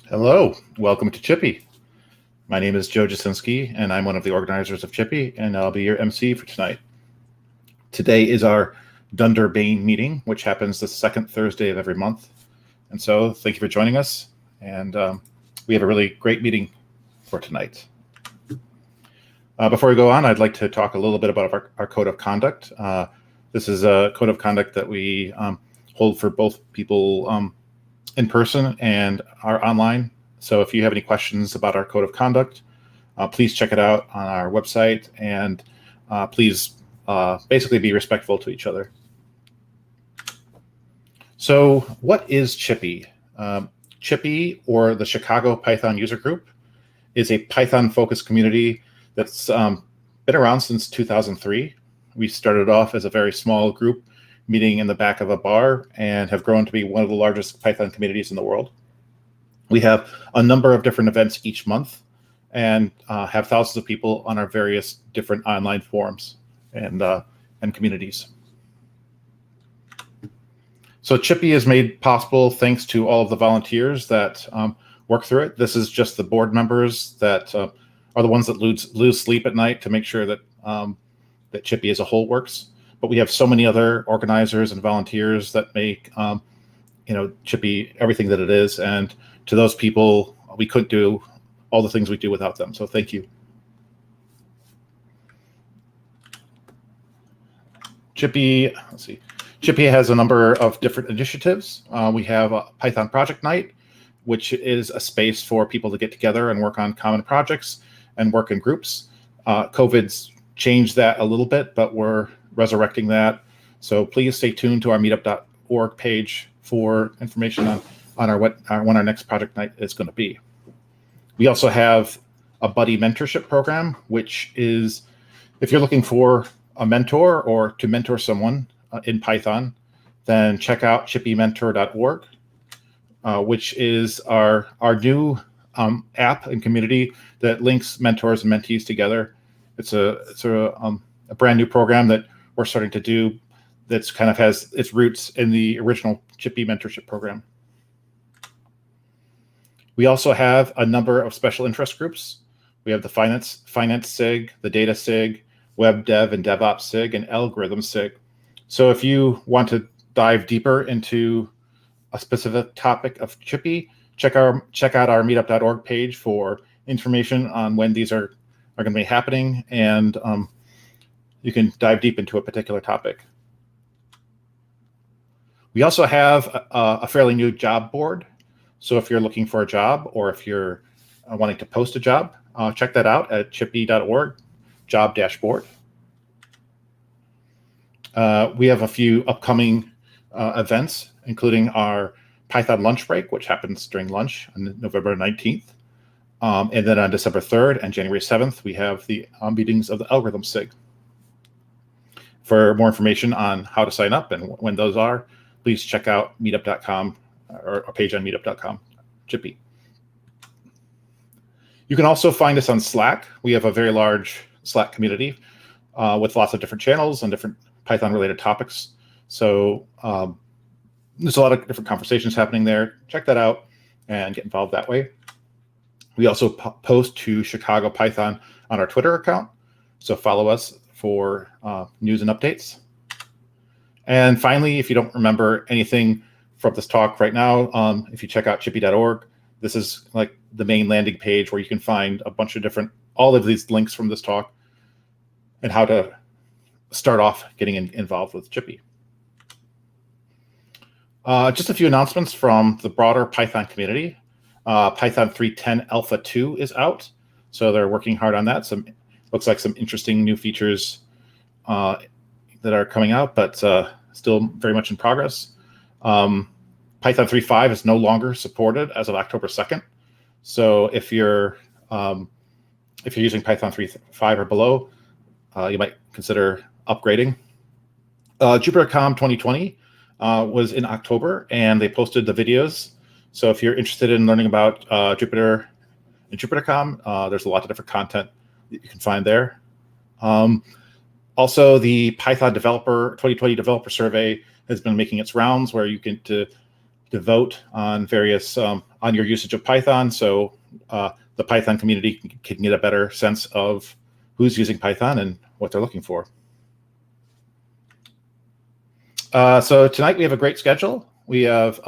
Hello, welcome to ChiPy. My name is Joe Jasinski, and I'm one of the organizers of ChiPy, and I'll be your MC for tonight. Today is our Dunder Bane meeting, which happens the second Thursday of every month. And so thank you for joining us, and we have a really great meeting for tonight. Before we go on, I'd like to talk a little bit about our code of conduct. This is a code of conduct that we hold for both people in person and are online. So if you have any questions about our code of conduct, please check it out on our website, and please basically be respectful to each other. So what is ChiPy? ChiPy, or the Chicago Python User Group, is a Python-focused community that's been around since 2003. We started off as a very small group meeting in the back of a bar and have grown to be one of the largest Python communities in the world. We have a number of different events each month and have thousands of people on our various different online forums and communities. So ChiPy is made possible thanks to all of the volunteers that work through it. This is just the board members that are the ones that lose sleep at night to make sure that that ChiPy as a whole works. But we have so many other organizers and volunteers that make ChiPy everything that it is. And to those people, we couldn't do all the things we do without them. So thank you. ChiPy, let's see. ChiPy has a number of different initiatives. We have a Python Project Night, which is a space for people to get together and work on common projects and work in groups. COVID's changed that a little bit, but we're resurrecting that. So please stay tuned to our meetup.org page for information on when our next project night is going to be. We also have a buddy mentorship program, which is if you're looking for a mentor or to mentor someone in Python, then check out chipymentor.org, which is our new app and community that links mentors and mentees together. It's a brand new program that we're starting to do that's kind of has its roots in the original ChiPy mentorship program. We also have a number of special interest groups. We have the finance SIG, the data SIG, web dev and DevOps SIG, and algorithm SIG. So if you want to dive deeper into a specific topic of ChiPy, check out our meetup.org page for information on when these are going to be happening, and you can dive deep into a particular topic. We also have a fairly new job board. So if you're looking for a job, or if you're wanting to post a job, check that out at chipy.org, job dashboard. We have a few upcoming events, including our Python lunch break, which happens during lunch on November 19th. And then on December 3rd and January 7th, we have the meetings of the algorithm SIG. For more information on how to sign up and when those are, please check out meetup.com or a page on meetup.com, ChiPy. You can also find us on Slack. We have a very large Slack community with lots of different channels and different Python-related topics. So there's a lot of different conversations happening there. Check that out and get involved that way. We also post to Chicago Python on our Twitter account, so follow us for news and updates. And finally, if you don't remember anything from this talk right now, if you check out chipy.org, this is like the main landing page where you can find a bunch of all of these links from this talk and how to start off getting involved with ChiPy. Just a few announcements from the broader Python community. Python 3.10 Alpha 2 is out, so they're working hard on that. Looks like some interesting new features that are coming out, but still very much in progress. Python 3.5 is no longer supported as of October 2nd. So if you're using Python 3.5 or below, you might consider upgrading. JupyterCon 2020 was in October, and they posted the videos. So if you're interested in learning about Jupyter and JupyterCon, there's a lot of different content that you can find there. Also, the Python 2020 Developer Survey has been making its rounds, where you can vote on various on your usage of Python, so the Python community can get a better sense of who's using Python and what they're looking for. So tonight we have a great schedule. We have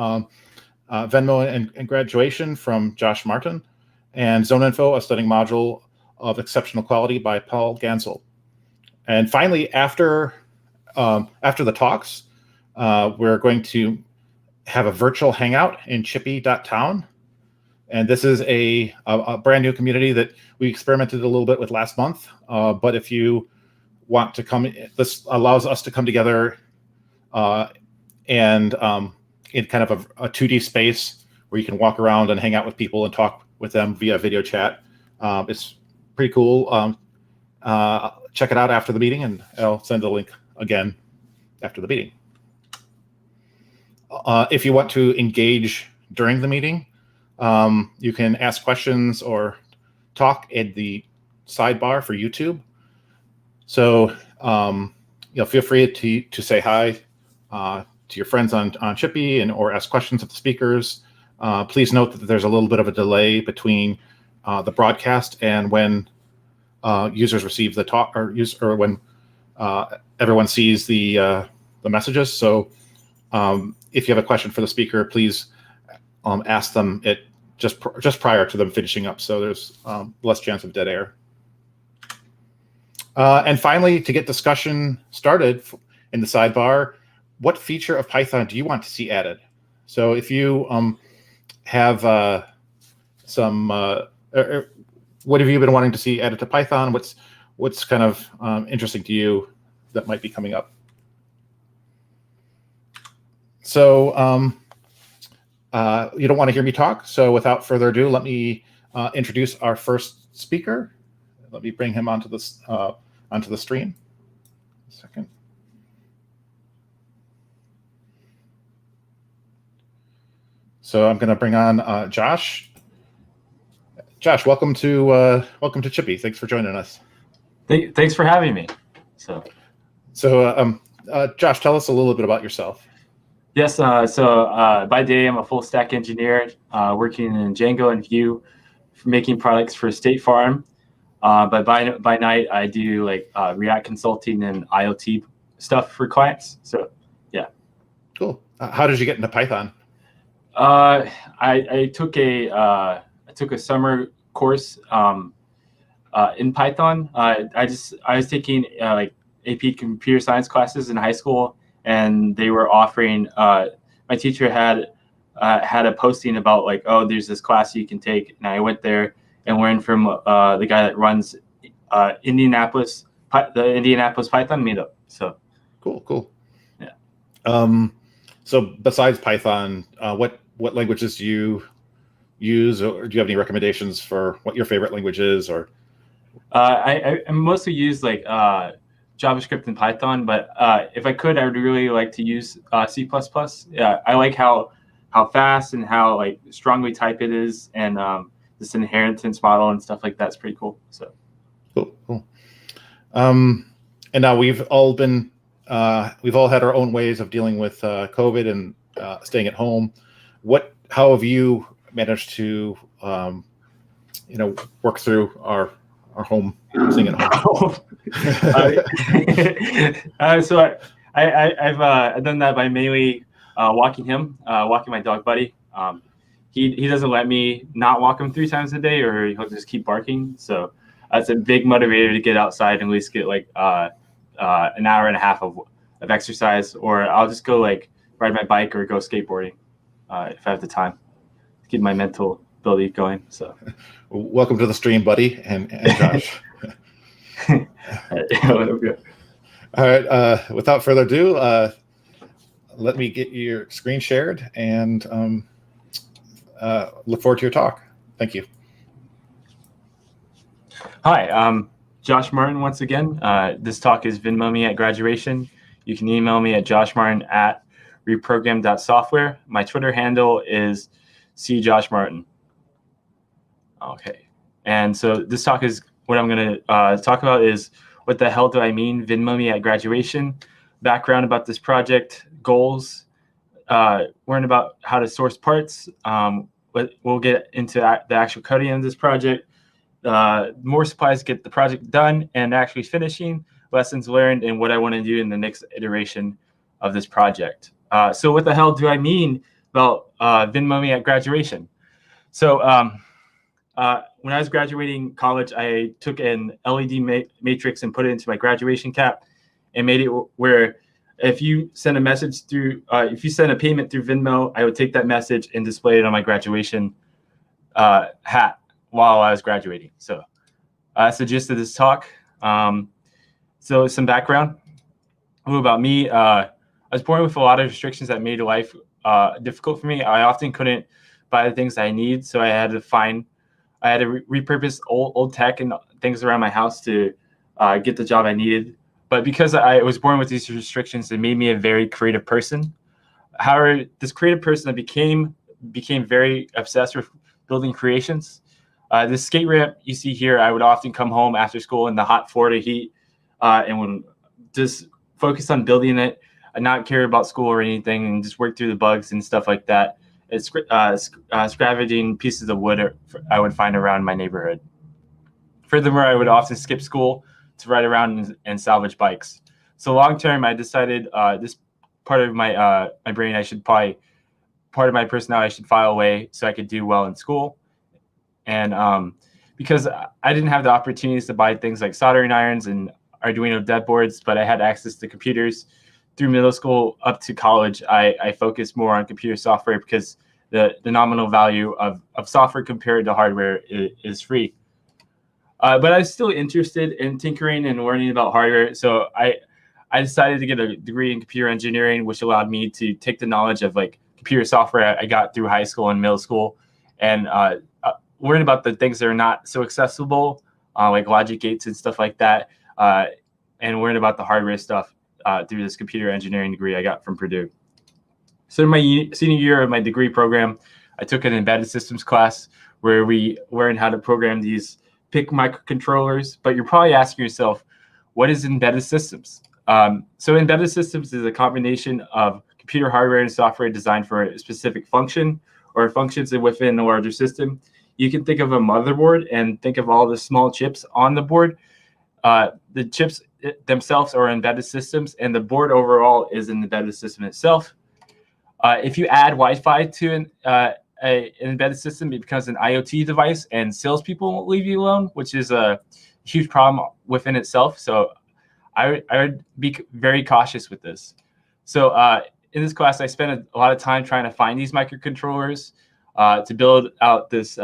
Venmo and Graduation from Josh Martin, and zoneinfo, a studying module of exceptional quality by Paul Ganssle. And finally, after the talks, we're going to have a virtual hangout in ChiPy.town. And this is a brand new community that we experimented a little bit with last month. But if you want to come, this allows us to come together and in kind of a 2D space where you can walk around and hang out with people and talk with them via video chat. It's pretty cool. Check it out after the meeting, and I'll send the link again after the meeting. If you want to engage during the meeting, you can ask questions or talk in the sidebar for YouTube. So feel free to say hi to your friends on ChiPy or ask questions of the speakers. Please note that there's a little bit of a delay between the broadcast and when users receive the talk, or when everyone sees the messages. So if you have a question for the speaker, please ask them it just prior to them finishing up, so there's less chance of dead air. And finally, to get discussion started in the sidebar, what feature of Python do you want to see added? So if you have what have you been wanting to see added to Python? What's kind of interesting to you that might be coming up? So you don't want to hear me talk. So without further ado, let me introduce our first speaker. Let me bring him onto the stream. A second. So I'm going to bring on Josh. Josh, welcome to ChiPy. Thanks for joining us. Thanks for having me. So Josh, tell us a little bit about yourself. Yes. So by day, I'm a full stack engineer working in Django and Vue, making products for State Farm. But by night, I do like React consulting and IoT stuff for clients. So yeah. Cool. How did you get into Python? I took a summer course in Python. I was taking like AP computer science classes in high school, and they were offering. My teacher had a posting about like, oh, there's this class you can take, and I went there and learned from the guy that runs the Indianapolis Python meetup. So cool. Yeah. So besides Python, what languages do you use, or do you have any recommendations for what your favorite language is? Or I mostly use like JavaScript and Python, but if I could, I would really like to use C++. Yeah, I like how fast and how like strongly typed it is, and this inheritance model and stuff like that's pretty cool. So cool. And now we've all had our own ways of dealing with COVID and staying at home. How have you managed to work through our home, staying at home? So I've done that by mainly walking my dog Buddy. He doesn't let me not walk him 3 times a day, or he'll just keep barking. So that's a big motivator to get outside and at least get like an hour and a half of exercise, or I'll just go like ride my bike or go skateboarding if I have the time to keep my mental ability going. So welcome to the stream, Buddy and Josh. All right, without further ado, let me get your screen shared and look forward to your talk. Thank you. Hi, I'm Josh Martin once again. This talk is Venmo me at graduation. You can email me at joshmartin@reprogram.software. My Twitter handle is cjoshmartin. Okay, and so this talk is what I'm going to talk about is what the hell do I mean Venmo me at graduation, background about this project, goals, learn about how to source parts. But we'll get into the actual coding of this project. More supplies to get the project done and actually finishing, lessons learned, and what I want to do in the next iteration of this project. So what the hell do I mean about Venmo me at graduation? So when I was graduating college, I took an LED matrix and put it into my graduation cap and made it where if you send a message through, if you send a payment through Venmo, I would take that message and display it on my graduation hat while I was graduating. So that's the gist of this talk. So some background about me. I was born with a lot of restrictions that made life difficult for me. I often couldn't buy the things I need, so I had to repurpose old tech and things around my house to get the job I needed. But because I was born with these restrictions, it made me a very creative person. However, this creative person I became very obsessed with building creations. This skate ramp you see here, I would often come home after school in the hot Florida heat and would just focus on building it and not care about school or anything and just work through the bugs and stuff like that. It's scavenging pieces of wood I would find around my neighborhood. Furthermore, I would often skip school to ride around and salvage bikes. So long term, I decided this part of my brain part of my personality I should file away so I could do well in school. And because I didn't have the opportunities to buy things like soldering irons and Arduino dev boards, but I had access to computers through middle school up to college, I focused more on computer software because the nominal value of software compared to hardware is free. But I was still interested in tinkering and learning about hardware. So I decided to get a degree in computer engineering, which allowed me to take the knowledge of like computer software I got through high school and middle school and learn about the things that are not so accessible, like logic gates and stuff like that, and learn about the hardware stuff through this computer engineering degree I got from Purdue. So in my senior year of my degree program, I took an embedded systems class where we learned how to program these PIC microcontrollers. But you're probably asking yourself, what is embedded systems? So embedded systems is a combination of computer hardware and software designed for a specific function or functions within a larger system. You can think of a motherboard and think of all the small chips on the board. The chips themselves are embedded systems, and the board overall is an embedded system itself. If you add Wi-Fi to an embedded system, it becomes an IoT device, and salespeople won't leave you alone, which is a huge problem within itself. So I would be very cautious with this. So in this class, I spent a lot of time trying to find these microcontrollers to build out this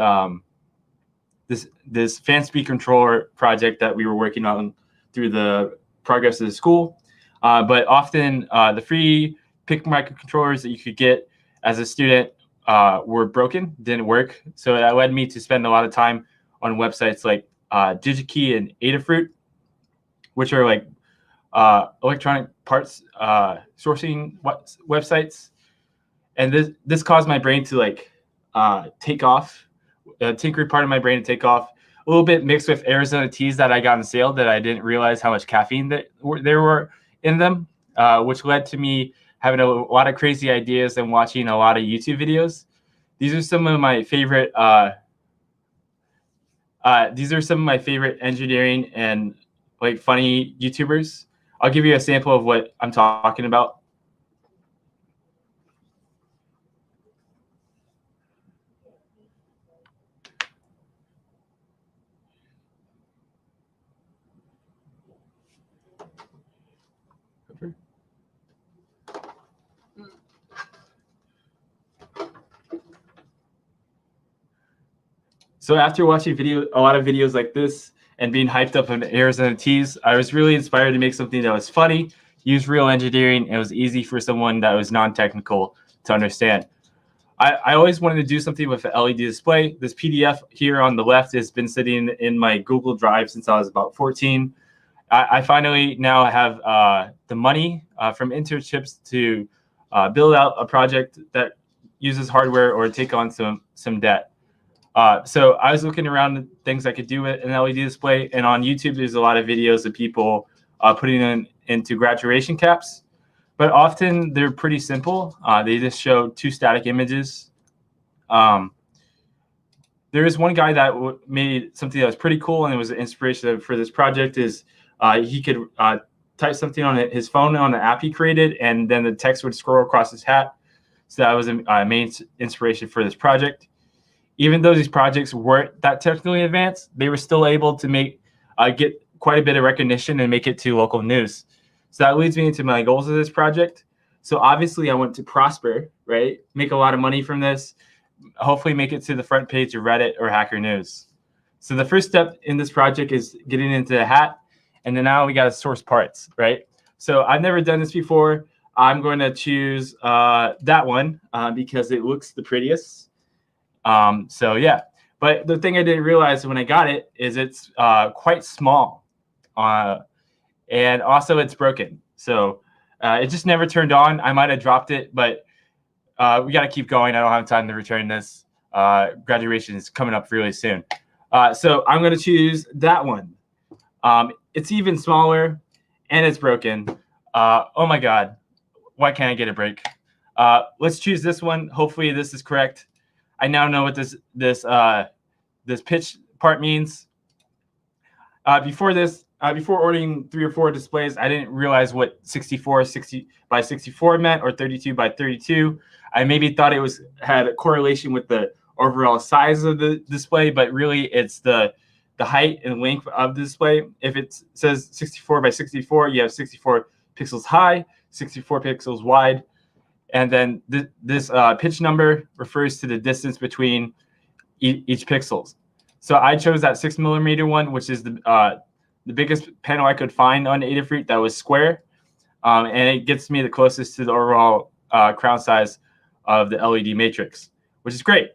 this fan speed controller project that we were working on through the progress of the school. But often the free PIC microcontrollers that you could get as a student were broken, didn't work. So that led me to spend a lot of time on websites like DigiKey and Adafruit, which are like electronic parts sourcing websites. And this caused my brain to like take off, tinkery part of my brain to take off, a little bit mixed with Arizona teas that I got on sale that I didn't realize how much caffeine there were in them, which led to me having a lot of crazy ideas and watching a lot of YouTube videos. These are some of my favorite engineering and like funny YouTubers. I'll give you a sample of what I'm talking about. So after watching a lot of videos like this and being hyped up on Arizona teas, I was really inspired to make something that was funny, use real engineering, and was easy for someone that was non-technical to understand. I always wanted to do something with an LED display. This PDF here on the left has been sitting in my Google Drive since I was about 14. I finally now have the money from internships to build out a project that uses hardware or take on some debt. So I was looking around at things I could do with an LED display, and on YouTube, there's a lot of videos of people putting into graduation caps. but often they're pretty simple. They just show 2 static images. There is one guy that made something that was pretty cool, and it was an inspiration for this project. Is he could type something on his phone on the app he created, and then the text would scroll across his hat. So that was a main inspiration for this project. Even though these projects weren't that technically advanced, they were still able to make get quite a bit of recognition and make it to local news. So that leads me into my goals of this project. So obviously I want to prosper, right? Make a lot of money from this, hopefully make it to the front page of Reddit or Hacker News. So the first step in this project is getting into the hat, and then now we got to source parts, right? So I've never done this before. I'm going to choose that one because it looks the prettiest. So yeah, but the thing I didn't realize when I got it is it's quite small, and also it's broken. So it just never turned on. I might have dropped it, but we got to keep going. I don't have time to return this. Graduation is coming up really soon. So I'm going to choose that one. It's even smaller and it's broken. Oh my God. Why can't I get a break? Let's choose this one. Hopefully this is correct. I now know what this pitch part means. Before ordering 3 or 4 displays, I didn't realize what 64 by 64 meant, or 32 by 32. I maybe thought it had a correlation with the overall size of the display, but really it's the height and length of the display. If it says 64 by 64, you have 64 pixels high, 64 pixels wide. And then this pitch number refers to the distance between each pixels. So I chose that 6mm one, which is the biggest panel I could find on Adafruit that was square. And it gets me the closest to the overall crown size of the LED matrix, which is great.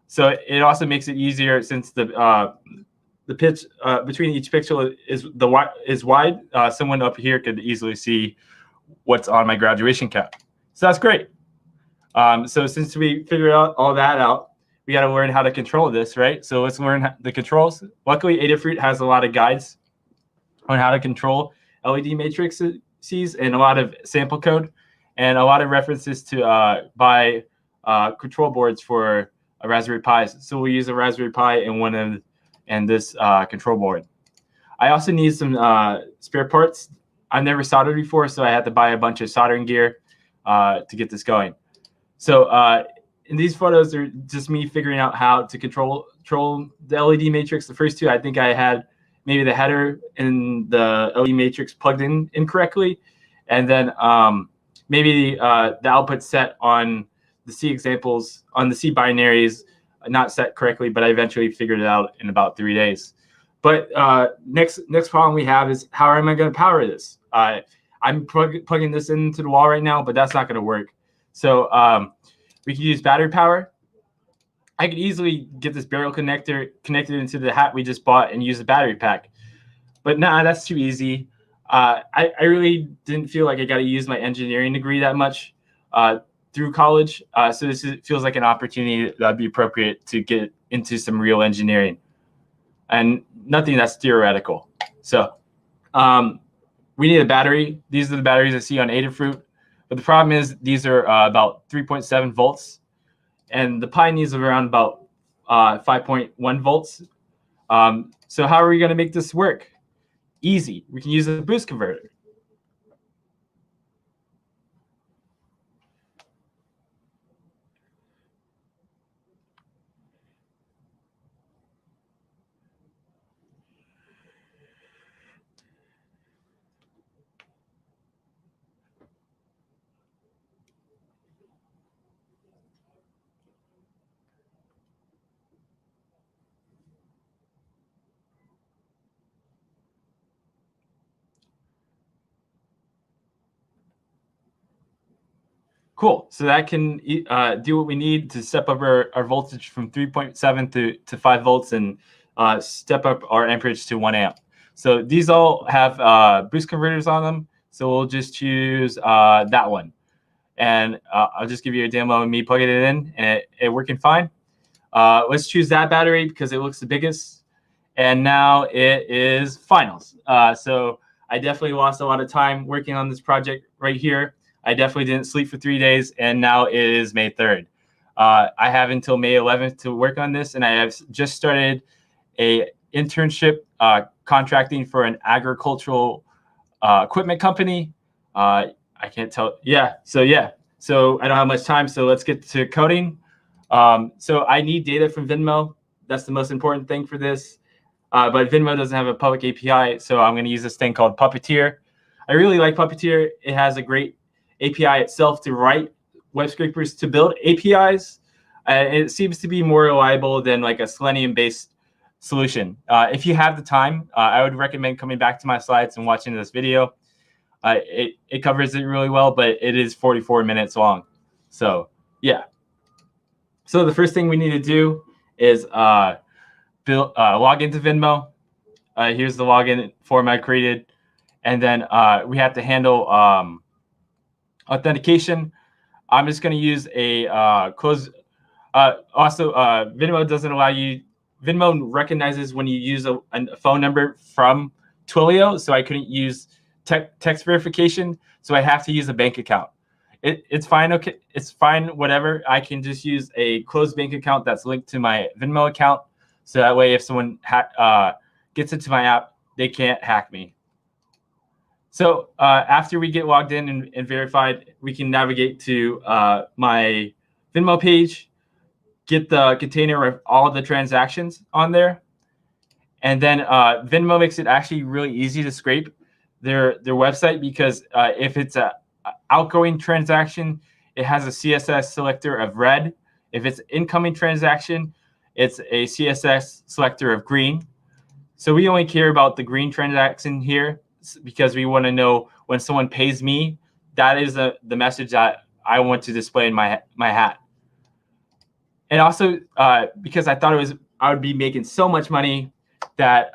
So it also makes it easier since the pitch between each pixel is wide. Someone up here could easily see what's on my graduation cap. So that's great. So since we figured out all that out, we got to learn how to control this, right? So let's learn the controls. Luckily, Adafruit has a lot of guides on how to control LED matrices and a lot of sample code and a lot of references to buy control boards for Raspberry Pis. So we'll use a Raspberry Pi and this control board. I also need some spare parts. I've never soldered before, so I had to buy a bunch of soldering gear to get this going. So in these photos are just me figuring out how to control the LED matrix. The first 2, I think I had maybe the header and the LED matrix plugged in incorrectly, and then maybe the output set on the C examples, on the C binaries, not set correctly, but I eventually figured it out in about 3 days. But next problem we have is, how am I going to power this? I'm plugging this into the wall right now, but that's not going to work. So we can use battery power. I could easily get this barrel connector connected into the hat we just bought and use the battery pack. But nah, that's too easy. I really didn't feel like I got to use my engineering degree that much through college. So this feels like an opportunity that would be appropriate to get into some real engineering and nothing that's theoretical. So we need a battery. These are the batteries I see on Adafruit. But the problem is these are about 3.7 volts, and the Pi needs around about 5.1 volts. So how are we going to make this work? Easy. We can use a boost converter. Cool. So that can do what we need to step up our voltage from 3.7 to 5 volts and step up our amperage to 1 amp. So these all have boost converters on them. So we'll just choose that one. And I'll just give you a demo of me plugging it in and it working fine. Let's choose that battery because it looks the biggest. And now it is finals. So I definitely lost a lot of time working on this project right here. I definitely didn't sleep for 3 days, and now it is May 3rd. I have until May 11th to work on this, and I have just started a internship contracting for an agricultural equipment company. I can't tell. Yeah. So I don't have much time. So let's get to coding. So I need data from Venmo. That's the most important thing for this. But Venmo doesn't have a public API, so I'm going to use this thing called Puppeteer. I really like Puppeteer. It has a great API itself to write web scrapers to build APIs. It seems to be more reliable than like a Selenium-based solution. If you have the time, I would recommend coming back to my slides and watching this video. It covers it really well, but it is 44 minutes long. So yeah. So the first thing we need to do is log into Venmo. Here's the login form I created. And then we have to handle authentication. I'm just going to use a close. Also, Venmo doesn't allow you. Venmo recognizes when you use a phone number from Twilio, so I couldn't use text verification, so I have to use a bank account. It's fine. Okay, it's fine. Whatever. I can just use a closed bank account that's linked to my Venmo account, so that way if someone gets into my app, they can't hack me. So after we get logged in and verified, we can navigate to my Venmo page, get the container of all the transactions on there, and then Venmo makes it actually really easy to scrape their website, because if it's a outgoing transaction, it has a CSS selector of red. If it's incoming transaction, it's a CSS selector of green. So we only care about the green transaction here because we want to know when someone pays me, that is the message that I want to display in my hat. And also because I thought I would be making so much money that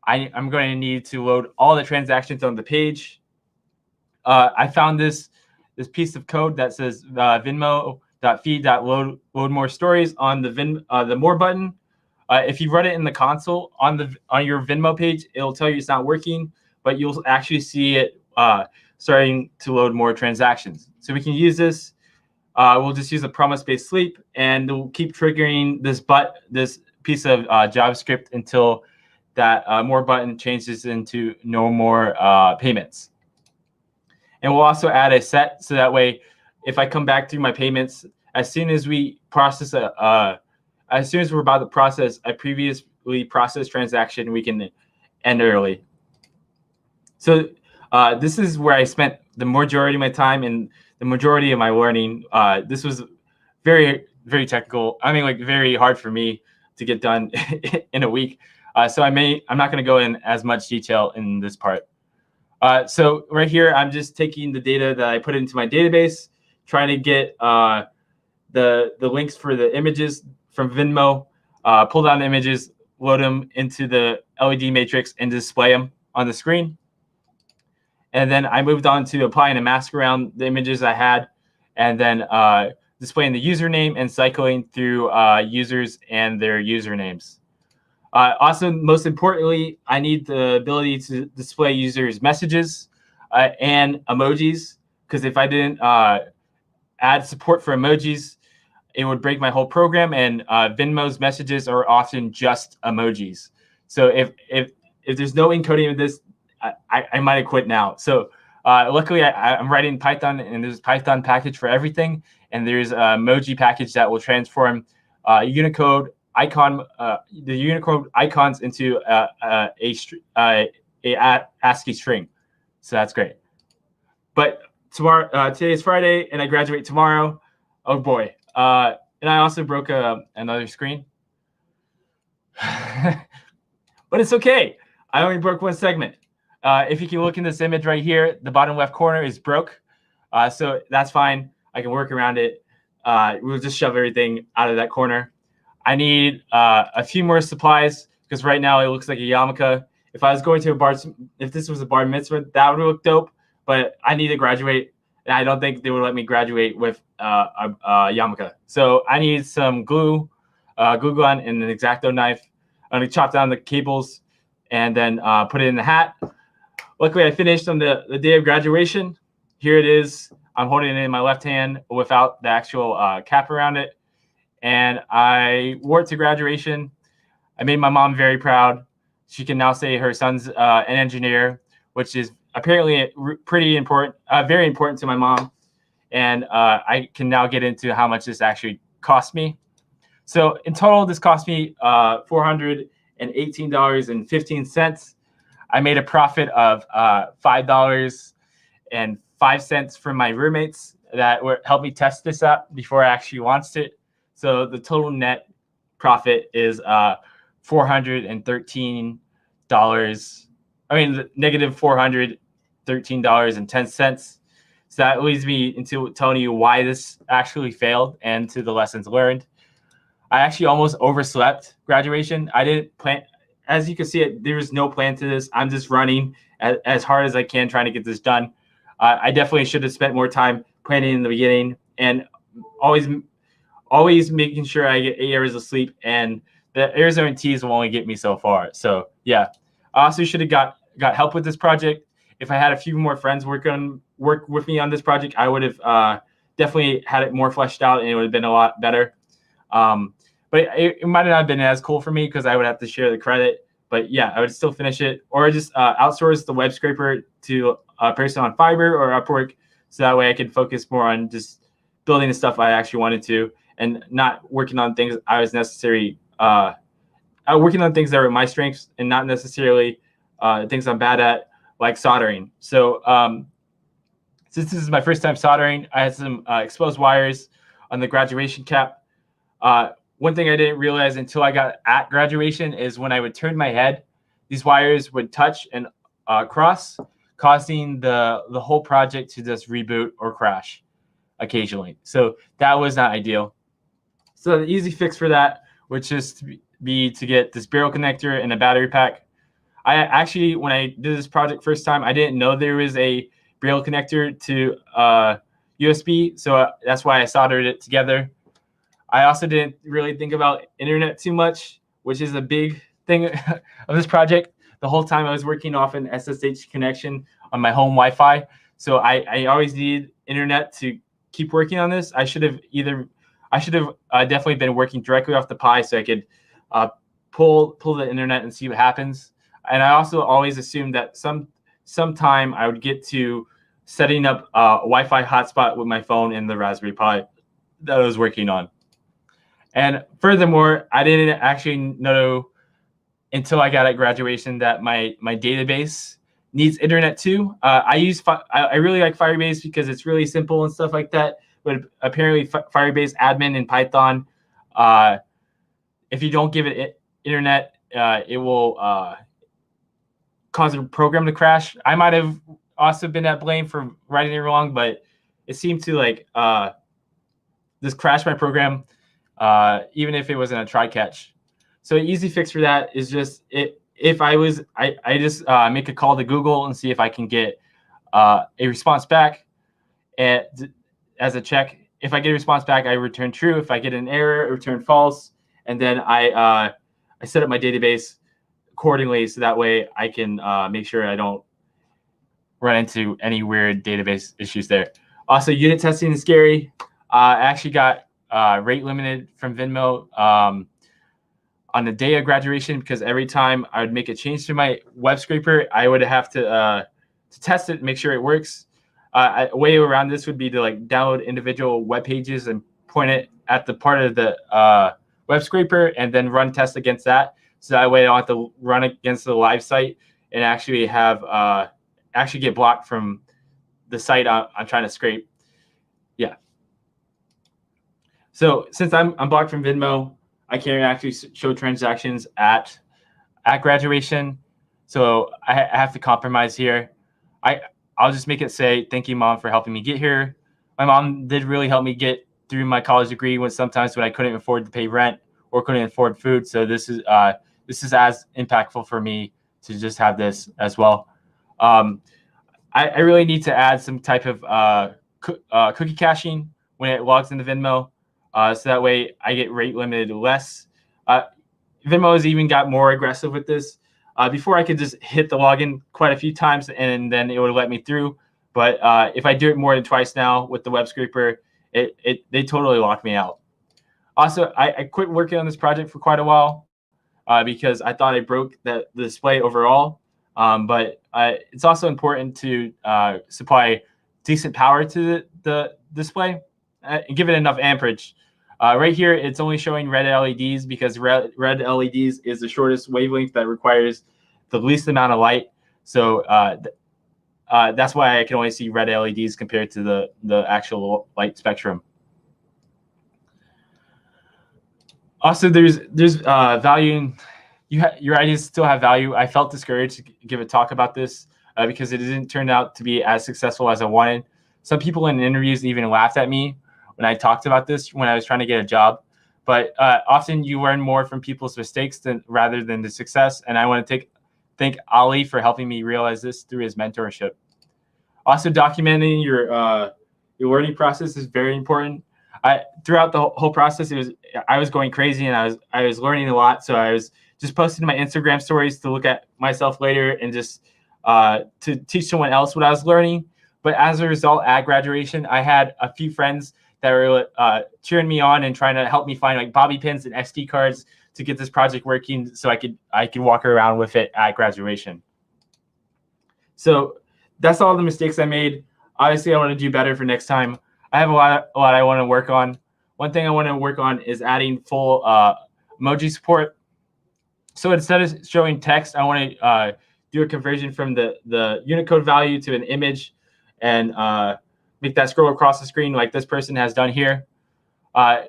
I'm going to need to load all the transactions on the page. I found this piece of code that says venmo.feed.load more stories on the more button. If you run it in the console on your Venmo page, it'll tell you it's not working, but you'll actually see it starting to load more transactions. So we can use this. We'll just use a promise-based sleep, and we'll keep triggering this piece of JavaScript until that more button changes into no more payments. And we'll also add a set, so that way, if I come back through my payments, as soon as we process as soon as we're about to process a previously processed transaction, we can end early. So this is where I spent the majority of my time and the majority of my learning. This was very, very technical. I mean, like very hard for me to get done in a week. So I'm not going to go in as much detail in this part. So right here, I'm just taking the data that I put into my database, trying to get the links for the images from Venmo, pull down the images, load them into the LED matrix, and display them on the screen. And then I moved on to applying a mask around the images I had, and then displaying the username and cycling through users and their usernames. Also, most importantly, I need the ability to display users' messages and emojis, because if I didn't add support for emojis, it would break my whole program, and Venmo's messages are often just emojis. So if there's no encoding of this, I might have quit now. So luckily, I'm writing Python, and there's a Python package for everything, and there's an emoji package that will transform Unicode the Unicode icons into a ASCII string. So that's great. But today is Friday, and I graduate tomorrow. Oh boy. And I also broke another screen. But it's okay. I only broke one segment. If you can look in this image right here, the bottom left corner is broke. So that's fine. I can work around it. We'll just shove everything out of that corner. I need a few more supplies, because right now it looks like a yarmulke. If I was going to if this was a bar mitzvah, that would look dope. But I need to graduate, and I don't think they would let me graduate with a yarmulke. So I need some glue, glue gun, and an X-Acto knife. I'm gonna chop down the cables and then put it in the hat. Luckily, I finished on the day of graduation. here it is. I'm holding it in my left hand without the actual cap around it. And I wore it to graduation. I made my mom very proud. She can now say her son's an engineer, which is apparently pretty important, very important to my mom. And I can now get into how much this actually cost me. So in total, this cost me $418.15. I made a profit of $5.05 from my roommates that helped me test this out before I actually launched it. So the total net profit is $413. Negative $413.10. So that leads me into telling you why this actually failed and to the lessons learned. I actually almost overslept graduation. I didn't plan. As you can see, there was no plan to this. I'm just running as hard as I can trying to get this done. I definitely should have spent more time planning in the beginning and always making sure I get 8 hours of sleep. And the Arizona teas will only get me so far. So yeah, I also should have got help with this project. If I had a few more friends work with me on this project, I would have definitely had it more fleshed out, and it would have been a lot better. But it might not have been as cool for me because I would have to share the credit. But yeah, I would still finish it, or just outsource the web scraper to a person on Fiverr or Upwork, so that way I could focus more on just building the stuff I actually wanted to, and not working on things working on things that are my strengths and not necessarily things I'm bad at, like soldering. So since this is my first time soldering, I had some exposed wires on the graduation cap. One thing I didn't realize until I got at graduation is when I would turn my head, these wires would touch and cross, causing the whole project to just reboot or crash occasionally. So that was not ideal. So the easy fix for that would just be to get this barrel connector and a battery pack. I actually, when I did this project first time, I didn't know there was a barrel connector to USB, so that's why I soldered it together. I also didn't really think about internet too much, which is a big thing of this project. The whole time I was working off an SSH connection on my home Wi-Fi, so I always needed internet to keep working on this. I should have definitely been working directly off the Pi so I could pull the internet and see what happens. And I also always assumed that sometime I would get to setting up a Wi-Fi hotspot with my phone and the Raspberry Pi that I was working on. And furthermore, I didn't actually know until I got at graduation that my database needs internet too. I really like Firebase because it's really simple and stuff like that. But apparently, Firebase admin in Python, if you don't give it internet, it will cause a program to crash. I might have also been at blame for writing it wrong, but it seemed to just crash my program, even if it wasn't a try catch. So an easy fix for that is just I just make a call to Google and see if I can get a response back as a check. If I get a response back, I return true. If I get an error, I return false. And then I set up my database accordingly, so that way I can make sure I don't run into any weird database issues there. Also, unit testing is scary. I actually got rate limited from Venmo on the day of graduation, because every time I would make a change to my web scraper, I would have to test it, make sure it works. A way around this would be to download individual web pages and point it at the part of the web scraper and then run tests against that. So that way I don't have to run against the live site and actually get blocked from the site I'm trying to scrape. Yeah. So since I'm blocked from Venmo, I can't actually show transactions at graduation. So I have to compromise here. I'll just make it say, "Thank you, Mom, for helping me get here." My mom did really help me get through my college degree sometimes when I couldn't afford to pay rent or couldn't afford food. So this is as impactful for me to just have this as well. I really need to add some type of cookie caching when it logs into Venmo, so that way I get rate limited less. Venmo has even got more aggressive with this. Before I could just hit the login quite a few times and then it would let me through. But if I do it more than twice now with the web scraper, they totally lock me out. Also, I quit working on this project for quite a while because I thought I broke the display overall. But it's also important to supply decent power to the display and give it enough amperage. Right here, it's only showing red LEDs because red LEDs is the shortest wavelength that requires the least amount of light. So that's why I can only see red LEDs compared to the actual light spectrum. Also, there's value in your ideas still have value. I felt discouraged to give a talk about this because it didn't turn out to be as successful as I wanted. Some people in interviews even laughed at me when I talked about this when I was trying to get a job. But often you learn more from people's mistakes rather than the success. And I want to thank Ali for helping me realize this through his mentorship. Also, documenting your learning process is very important. Throughout the whole process, I was going crazy and I was learning a lot. So I was just posting my Instagram stories to look at myself later and just to teach someone else what I was learning. But as a result, at graduation, I had a few friends that were cheering me on and trying to help me find like bobby pins and SD cards to get this project working, so I could walk around with it at graduation. So that's all the mistakes I made. Obviously, I want to do better for next time. I have a lot I want to work on. One thing I want to work on is adding full emoji support. So instead of showing text, I want to do a conversion from the Unicode value to an image and make that scroll across the screen like this person has done here.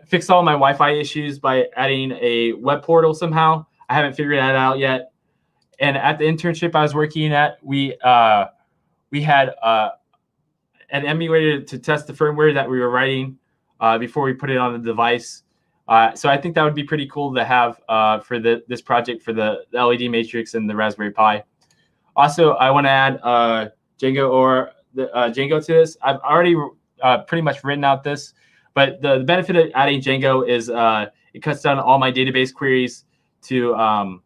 Fix all my Wi-Fi issues by adding a web portal somehow. I haven't figured that out yet. And at the internship I was working at, we had an emulator to test the firmware that we were writing before we put it on the device. So I think that would be pretty cool to have for this project for the LED matrix and the Raspberry Pi. Also, I want to add Django or Django to this. I've already pretty much written out this, but the benefit of adding Django is it cuts down all my database queries to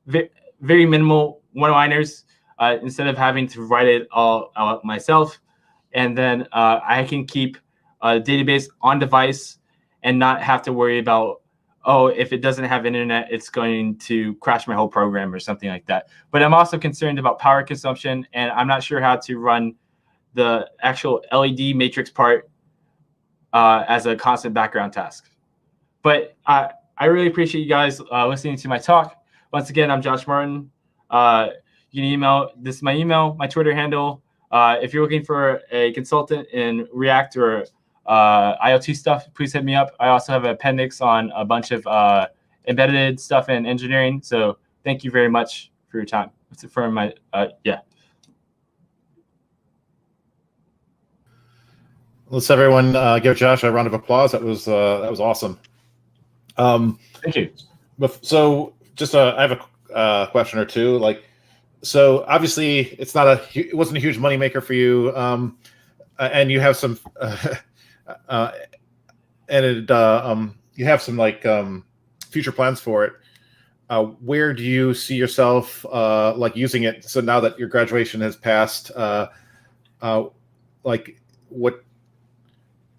very minimal one-liners instead of having to write it all out myself. And then I can keep a database on device and not have to worry about, oh, if it doesn't have internet, it's going to crash my whole program or something like that. But I'm also concerned about power consumption, and I'm not sure how to run the actual LED matrix part as a constant background task. But I really appreciate you guys listening to my talk. Once again, I'm Josh Martin. You can email, this is my email, my Twitter handle. If you're looking for a consultant in React or IoT stuff, please hit me up. I also have an appendix on a bunch of embedded stuff in engineering. So thank you very much for your time. That's it for my, yeah. Let's everyone give Josh a round of applause. That was awesome. Thank you. So just I have a question or two. Like, so obviously it wasn't a huge moneymaker for you, and you have some, you have some like future plans for it. Where do you see yourself like using it? So now that your graduation has passed, like what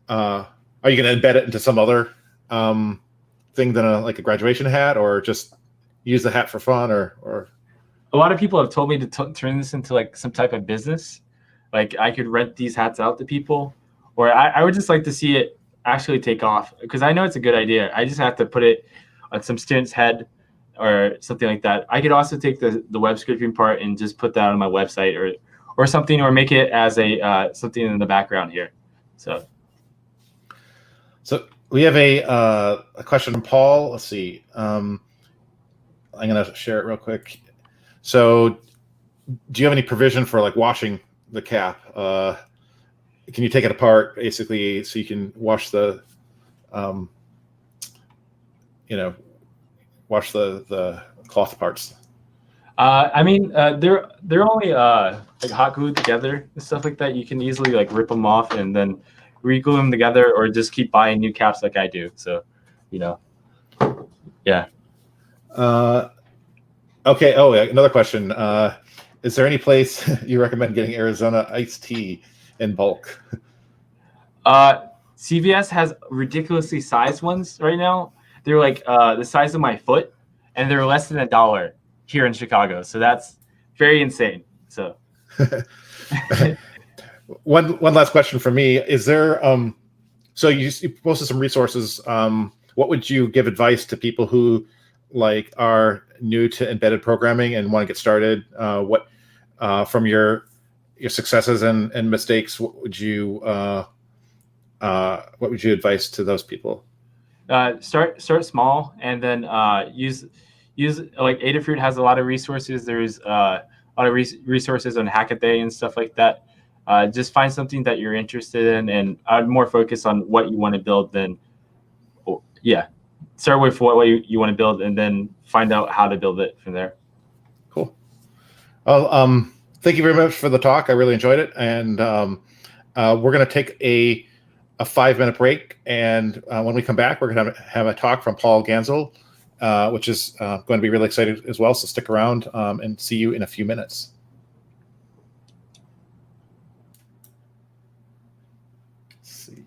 are you going to embed it into some other thing than like a graduation hat, or just use the hat for fun, or? A lot of people have told me to turn this into like some type of business. Like I could rent these hats out to people, or I would just like to see it actually take off, because I know it's a good idea. I just have to put it on some student's head or something like that. I could also take the web scraping part and just put that on my website or something, or make it as a something in the background here. So we have a question from Paul. Let's see. I'm going to share it real quick. So do you have any provision for like washing the cap? Can you take it apart basically so you can wash the, wash the cloth parts? I mean, they're only like hot glued together and stuff like that. You can easily like rip them off and then re-glue them together, or just keep buying new caps like I do. So, yeah. Okay. Oh, another question. Is there any place you recommend getting Arizona iced tea in bulk? CVS has ridiculously sized ones right now. They're like the size of my foot, and they're less than $1 here in Chicago. So that's very insane. So one last question for me: is there so you posted some resources? What would you give advice to people who like are new to embedded programming and want to get started? What from your successes and mistakes? What would you advise to those people? start small, and then use like Adafruit has a lot of resources. There's a lot of resources on Hackaday and stuff like that. Just find something that you're interested in, and I'd more focus on what you want to build than start with what you want to build, and then find out how to build it from there. Cool. Well, thank you very much for the talk. I really enjoyed it, and we're going to take a 5-minute break, and when we come back, we're going to have a talk from Paul Ganssle, which is going to be really exciting as well. So stick around, and see you in a few minutes. Let's see.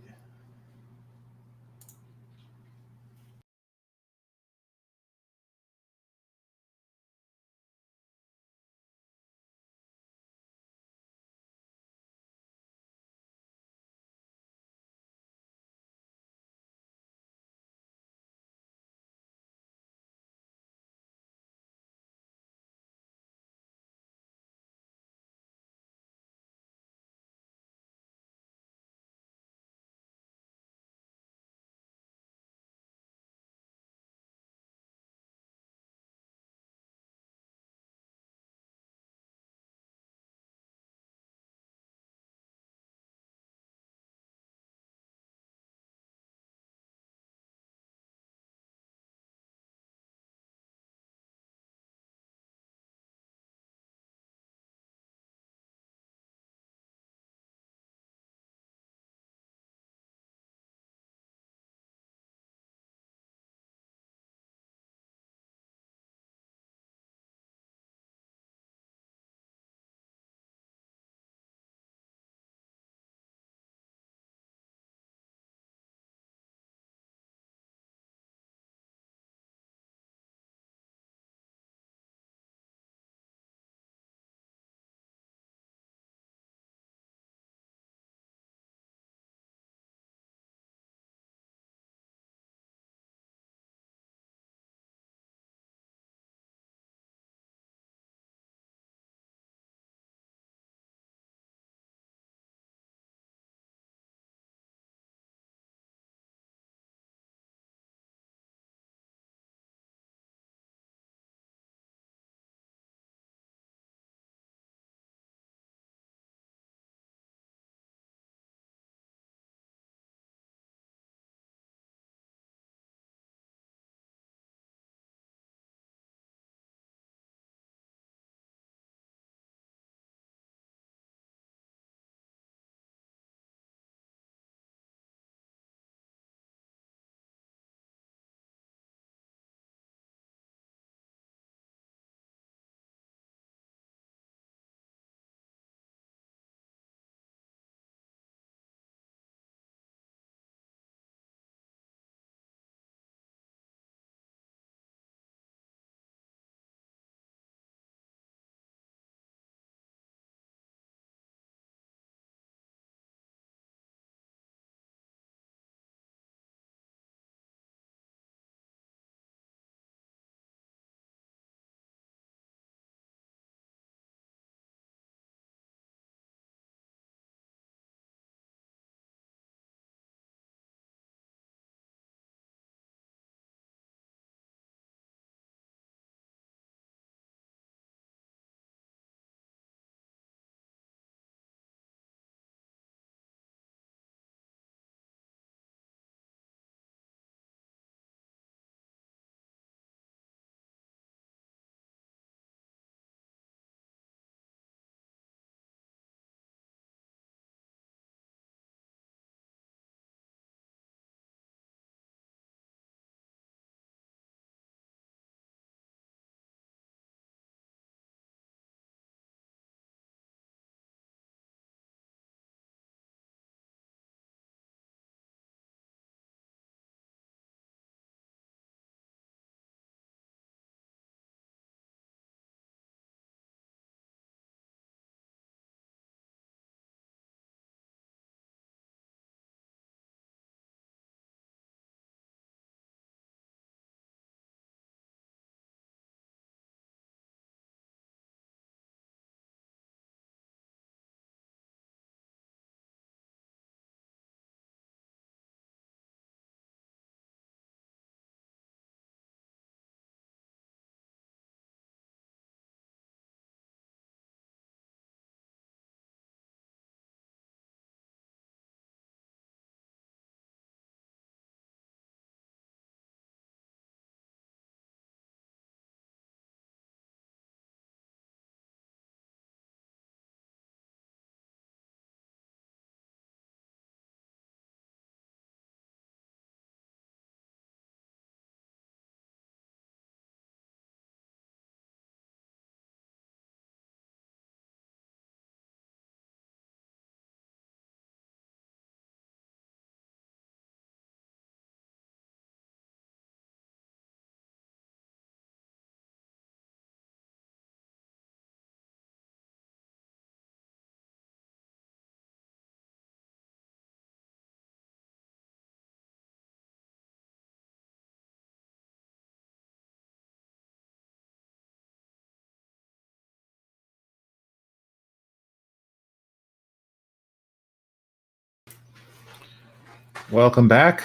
Welcome back.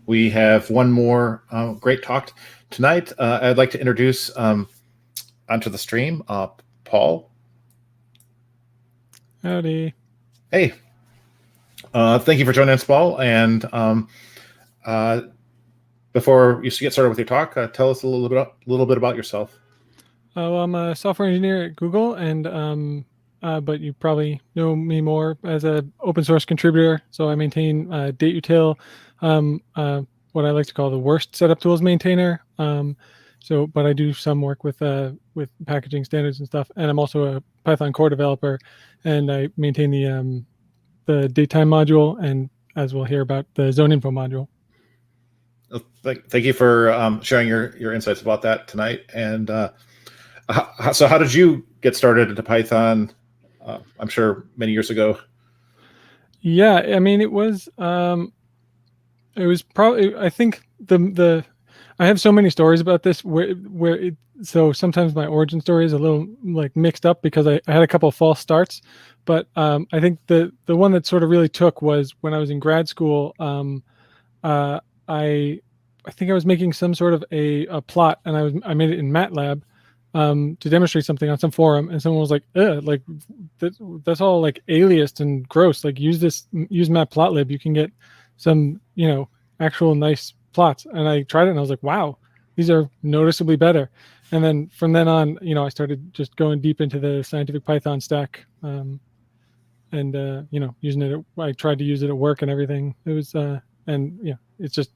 We have one more great talk tonight. I'd like to introduce onto the stream Paul. Howdy. Hey. Thank you for joining us, Paul. And before you get started with your talk, tell us a little bit about yourself. Well, I'm a software engineer at Google, and but you probably know me more as an open source contributor. So I maintain dateutil, what I like to call the worst setuptools maintainer. But I do some work with packaging standards and stuff, and I'm also a Python core developer, and I maintain the datetime module, and as we'll hear about the zoneinfo module. Thank you for sharing your insights about that tonight. And so how did you get started into Python? I'm sure many years ago. Yeah, I mean, it was probably, I think I have so many stories about this so sometimes my origin story is a little like mixed up because I had a couple of false starts, but I think the one that sort of really took was when I was in grad school. I think I was making some sort of a plot, and I made it in MATLAB to demonstrate something on some forum, and someone was like, like that's all like aliased and gross. Like use Matplotlib. You can get some, actual nice plots. And I tried it, and I was like, wow, these are noticeably better. And then from then on, I started just going deep into the scientific Python stack, and using it. I tried to use it at work and everything. It was, it's just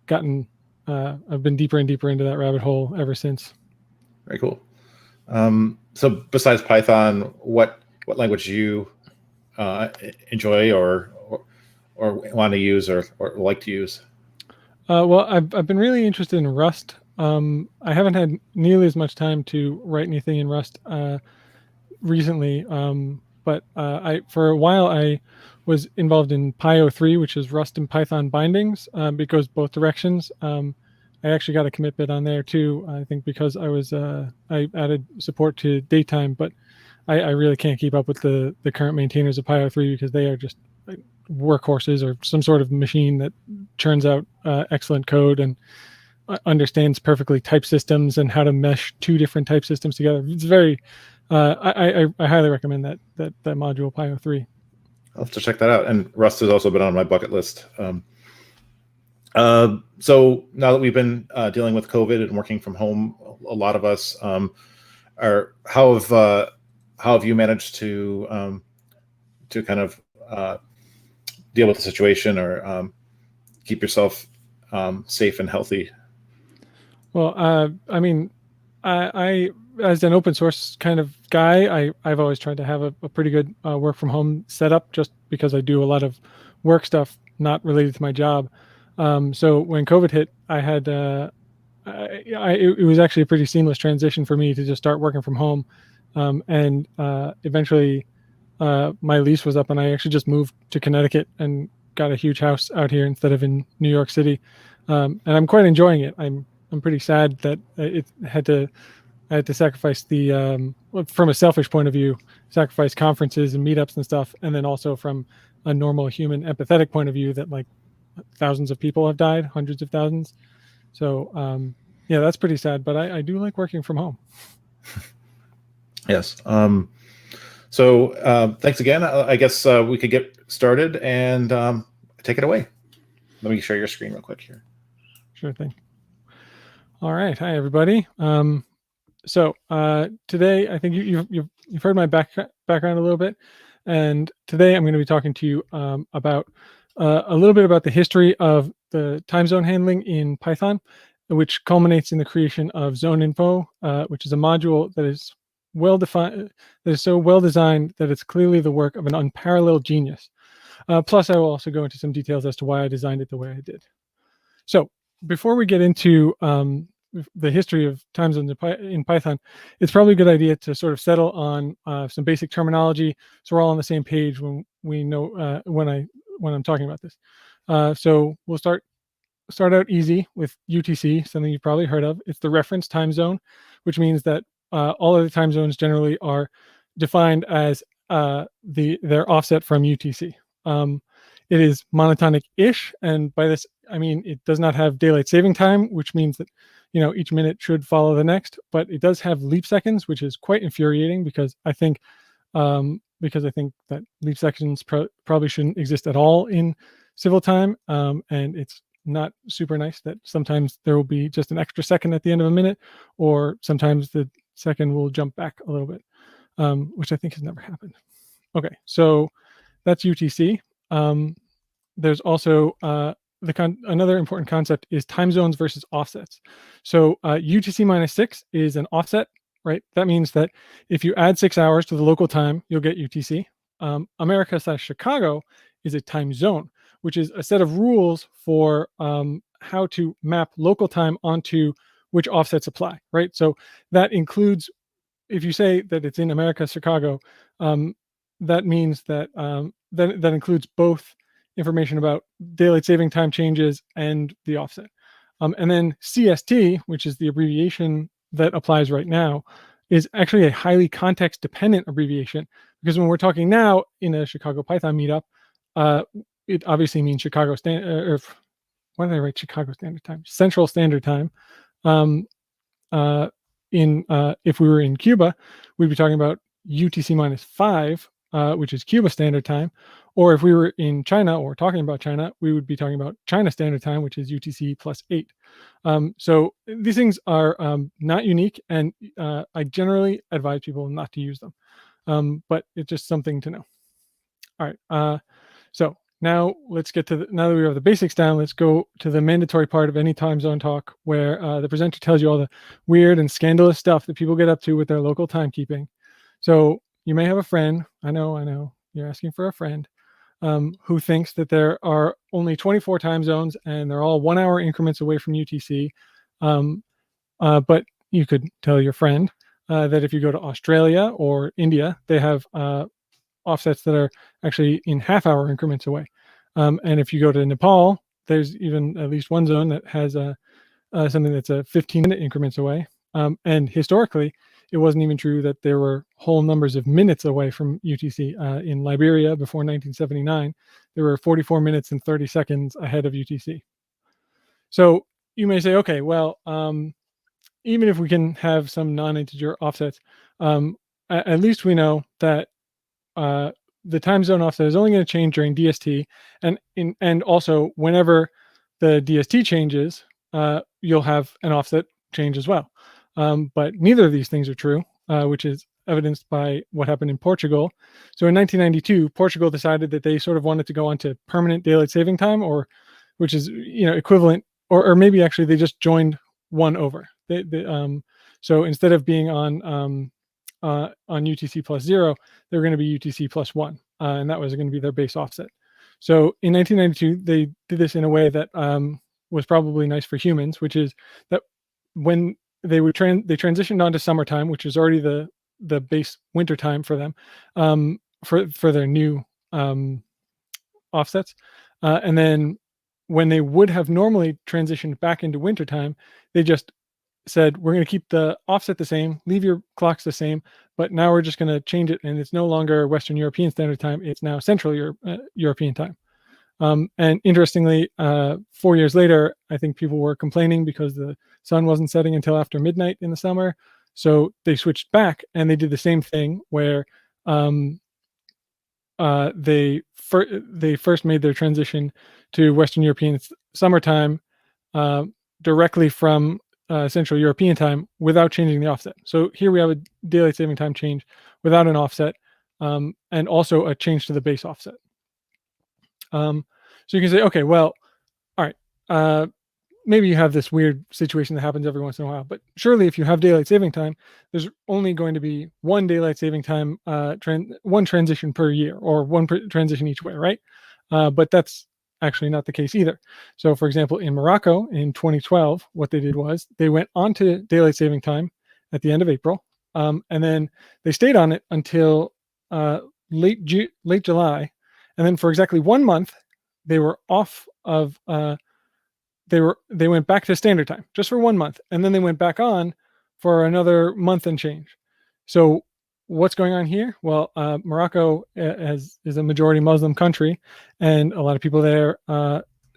gotten. I've been deeper and deeper into that rabbit hole ever since. Very cool. So besides Python, what language do you enjoy or want to use or like to use? Well, I've been really interested in Rust. I haven't had nearly as much time to write anything in Rust recently, but for a while I was involved in Pyo3, which is Rust and Python bindings. It goes both directions. I actually got a commit bit on there too. I think because I added support to datetime, but I really can't keep up with the current maintainers of Pyo3 because they are just workhorses or some sort of machine that churns out excellent code and understands perfectly type systems and how to mesh two different type systems together. It's very, I highly recommend that module Pyo3. I'll have to check that out. And Rust has also been on my bucket list. So now that we've been dealing with COVID and working from home, a lot of us how have you managed to kind of deal with the situation or keep yourself safe and healthy? Well, I mean, I as an open source kind of guy, I've always tried to have a pretty good work from home setup, just because I do a lot of work stuff not related to my job. So when COVID hit, I had it was actually a pretty seamless transition for me to just start working from home, and eventually my lease was up, and I actually just moved to Connecticut and got a huge house out here instead of in New York City, and I'm quite enjoying it. I'm pretty sad that I had to sacrifice from a selfish point of view, sacrifice conferences and meetups and stuff, and then also from a normal human empathetic point of view that like thousands of people have died, hundreds of thousands. So yeah, that's pretty sad, but I do like working from home. Yes. So thanks again. I guess we could get started and take it away. Let me share your screen real quick here. Sure thing. All right. Hi, everybody. So today, I think you've heard my background a little bit, and today I'm going to be talking to you about a little bit about the history of the time zone handling in Python, which culminates in the creation of zoneinfo, which is a module that is well defined, that is so well designed that it's clearly the work of an unparalleled genius. Plus, I will also go into some details as to why I designed it the way I did. So before we get into the history of time zones in Python, it's probably a good idea to sort of settle on some basic terminology, so we're all on the same page when we know when I'm talking about this. So we'll start out easy with UTC, something you've probably heard of. It's the reference time zone, which means that all of the time zones generally are defined as their offset from UTC. it is monotonic-ish, and by this I mean it does not have daylight saving time, which means that each minute should follow the next, but it does have leap seconds, which is quite infuriating because I think that leap seconds probably shouldn't exist at all in civil time, and it's not super nice that sometimes there will be just an extra second at the end of a minute, or sometimes the second will jump back a little bit, which I think has never happened. Okay, so that's UTC. There's also another important concept is time zones versus offsets. So UTC -6 is an offset, right? That means that if you add 6 hours to the local time, you'll get UTC. America/Chicago is a time zone, which is a set of rules for how to map local time onto which offsets apply, right? So that includes, if you say that it's in America/Chicago, that means that that includes both information about daylight saving time changes and the offset. And then CST, which is the abbreviation that applies right now, is actually a highly context-dependent abbreviation, because when we're talking now in a Chicago Python meetup, it obviously means Chicago Standard, why did I write Chicago Standard Time? Central Standard Time. If we were in Cuba, we'd be talking about UTC -5, which is Cuba Standard Time. Or if we were in China or talking about China, we would be talking about China Standard Time, which is UTC +8. So these things are not unique, and I generally advise people not to use them. But it's just something to know. All right. So now let's get to now that we have the basics down, let's go to the mandatory part of any time zone talk, where the presenter tells you all the weird and scandalous stuff that people get up to with their local timekeeping. So you may have a friend, I know, you're asking for a friend, who thinks that there are only 24 time zones and they're all 1 hour increments away from UTC. But you could tell your friend that if you go to Australia or India, they have offsets that are actually in half-hour increments away. And if you go to Nepal, there's even at least one zone that has something that's 15-minute increments away. And historically, it wasn't even true that there were whole numbers of minutes away from UTC. In Liberia before 1979, there were 44 minutes and 30 seconds ahead of UTC. So you may say, okay, well, even if we can have some non-integer offsets, at least we know that the time zone offset is only going to change during DST, and also whenever the DST changes, you'll have an offset change as well. But neither of these things are true, which is evidenced by what happened in Portugal. So in 1992, Portugal decided that they sort of wanted to go on to permanent daylight saving time, or which is equivalent, or maybe actually they just joined one over. So instead of being on UTC +0, they were going to be UTC +1, and that was going to be their base offset. So in 1992, they did this in a way that was probably nice for humans, which is that when they transitioned onto summertime, which is already the base winter time for them, for their new offsets, and then when they would have normally transitioned back into wintertime, they just said, we're going to keep the offset the same, leave your clocks the same, but now we're just going to change it, and it's no longer Western European Standard Time, it's now Central European Time. And interestingly, 4 years later, I think people were complaining because the sun wasn't setting until after midnight in the summer, so they switched back, and they did the same thing where they first made their transition to Western European summertime directly from Central European Time without changing the offset. So here we have a daylight saving time change without an offset, and also a change to the base offset. So you can say, okay, well, all right, maybe you have this weird situation that happens every once in a while, but surely if you have daylight saving time, there's only going to be one daylight saving time, one transition per year, or one transition each way, right? But that's actually not the case either. So for example, in Morocco in 2012, what they did was they went on to daylight saving time at the end of April, and then they stayed on it until late July, and then for exactly 1 month they were off of they went back to standard time just for 1 month, and then they went back on for another month and change. So what's going on here? Well, Morocco is a majority Muslim country, and a lot of people there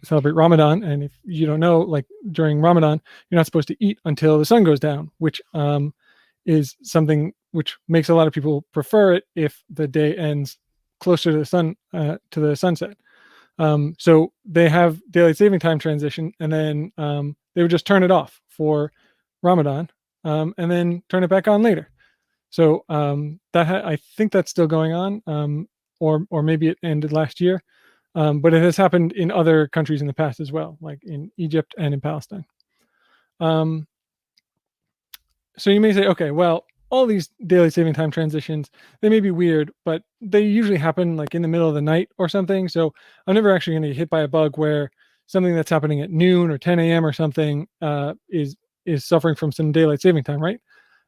celebrate Ramadan. And if you don't know, like during Ramadan, you're not supposed to eat until the sun goes down, which is something which makes a lot of people prefer it if the day ends closer to the sun to the sunset. So they have daylight saving time transition, and then they would just turn it off for Ramadan, and then turn it back on later. So I think that's still going on, or maybe it ended last year, but it has happened in other countries in the past as well, like in Egypt and in Palestine. So you may say, okay, well, all these daylight saving time transitions, they may be weird, but they usually happen like in the middle of the night or something. So I'm never actually going to get hit by a bug where something that's happening at noon or 10 a.m. or something is suffering from some daylight saving time, right?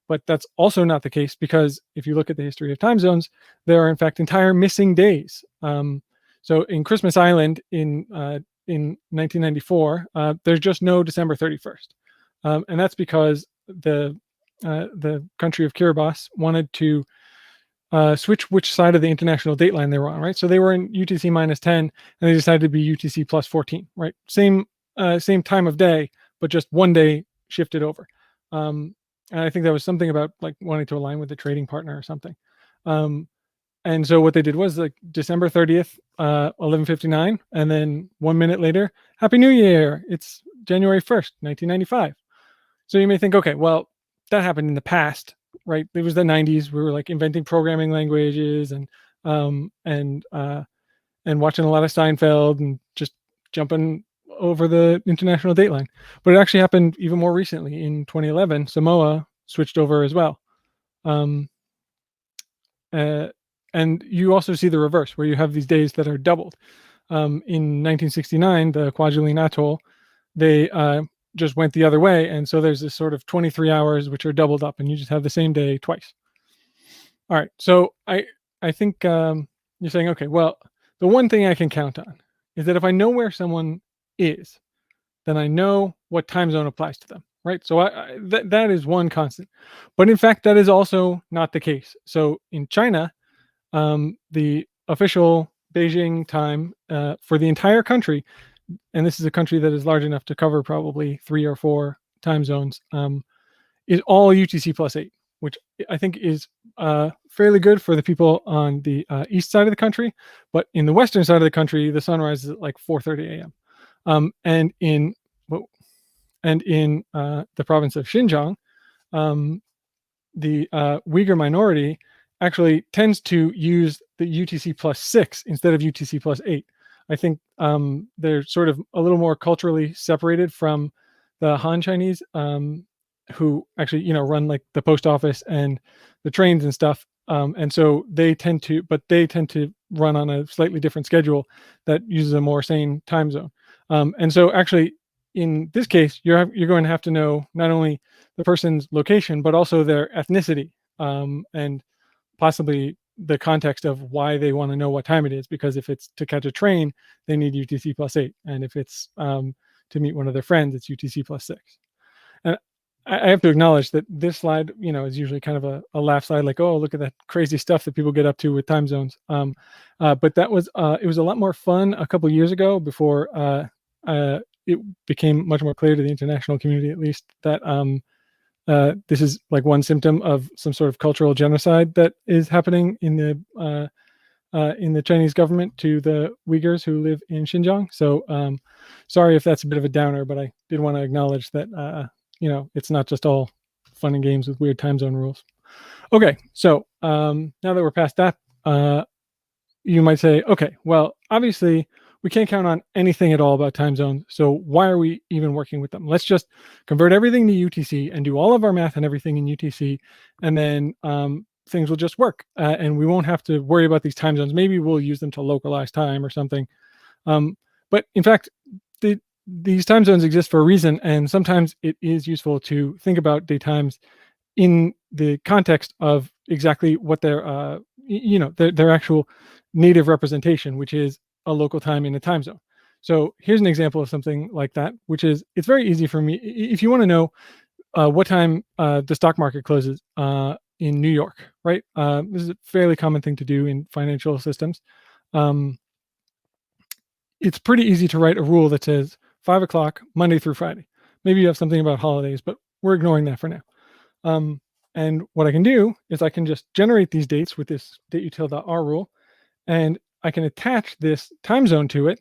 But that's also not the case, because if you look at the history of time zones, there are in fact entire missing days. So in Christmas Island in 1994, there's just no December 31st, and that's because the country of Kiribati wanted to switch which side of the international date line they were on, right? So they were in UTC -10, and they decided to be UTC +14, right? Same time of day, but just one day shifted over. And I think that was something about like wanting to align with the trading partner or something. And so what they did was like December 30th, 11:59, and then 1 minute later, Happy New Year! It's January 1st, 1995. So you may think, okay, well, that happened in the past, right? It was the 90s. We were like inventing programming languages and watching a lot of Seinfeld and just jumping over the international dateline. But it actually happened even more recently. In 2011, Samoa switched over as well. And you also see the reverse, where you have these days that are doubled. In 1969, the Kwajalein Atoll, they just went the other way, and so there's this sort of 23 hours which are doubled up, and you just have the same day twice. All right, so I think you're saying, okay, well, the one thing I can count on is that if I know where someone is, then I know what time zone applies to them, right? So that is one constant. But in fact, that is also not the case. So in China, the official Beijing time for the entire country, and this is a country that is large enough to cover probably 3 or 4 time zones, is all UTC +8, which I think is fairly good for the people on the east side of the country. But in the western side of the country, the sun rises at like 4:30 a.m. And in the province of Xinjiang, the Uyghur minority actually tends to use the UTC +6 instead of UTC +8. I think they're sort of a little more culturally separated from the Han Chinese, who actually run like the post office and the trains and stuff. And so they tend to run on a slightly different schedule that uses a more sane time zone. And so actually, in this case, you're going to have to know not only the person's location, but also their ethnicity, and possibly the context of why they want to know what time it is. Because if it's to catch a train, they need UTC +8. And if it's to meet one of their friends, it's UTC +6. And I have to acknowledge that this slide, is usually kind of a laugh slide, like, oh, look at that crazy stuff that people get up to with time zones. But that was it was a lot more fun a couple years ago, before it became much more clear to the international community, at least, that this is like one symptom of some sort of cultural genocide that is happening in the Chinese government to the Uyghurs who live in Xinjiang. So sorry if that's a bit of a downer, but I did want to acknowledge that it's not just all fun and games with weird time zone rules. Okay, so now that we're past that, you might say, okay, well, obviously we can't count on anything at all about time zones, so why are we even working with them? Let's just convert everything to UTC and do all of our math and everything in UTC, and then things will just work, and we won't have to worry about these time zones. Maybe we'll use them to localize time or something. But in fact, these time zones exist for a reason, and sometimes it is useful to think about date times in the context of exactly what their their actual native representation, which is a local time in a time zone. So here's an example of something like that, which is, it's very easy for me. If you want to know what time the stock market closes in in New York, right? This is a fairly common thing to do in financial systems. It's pretty easy to write a rule that says 5 o'clock, Monday through Friday. Maybe you have something about holidays, but we're ignoring that for now. And what I can do is I can just generate these dates with this dateutil.r rule, and I can attach this time zone to it.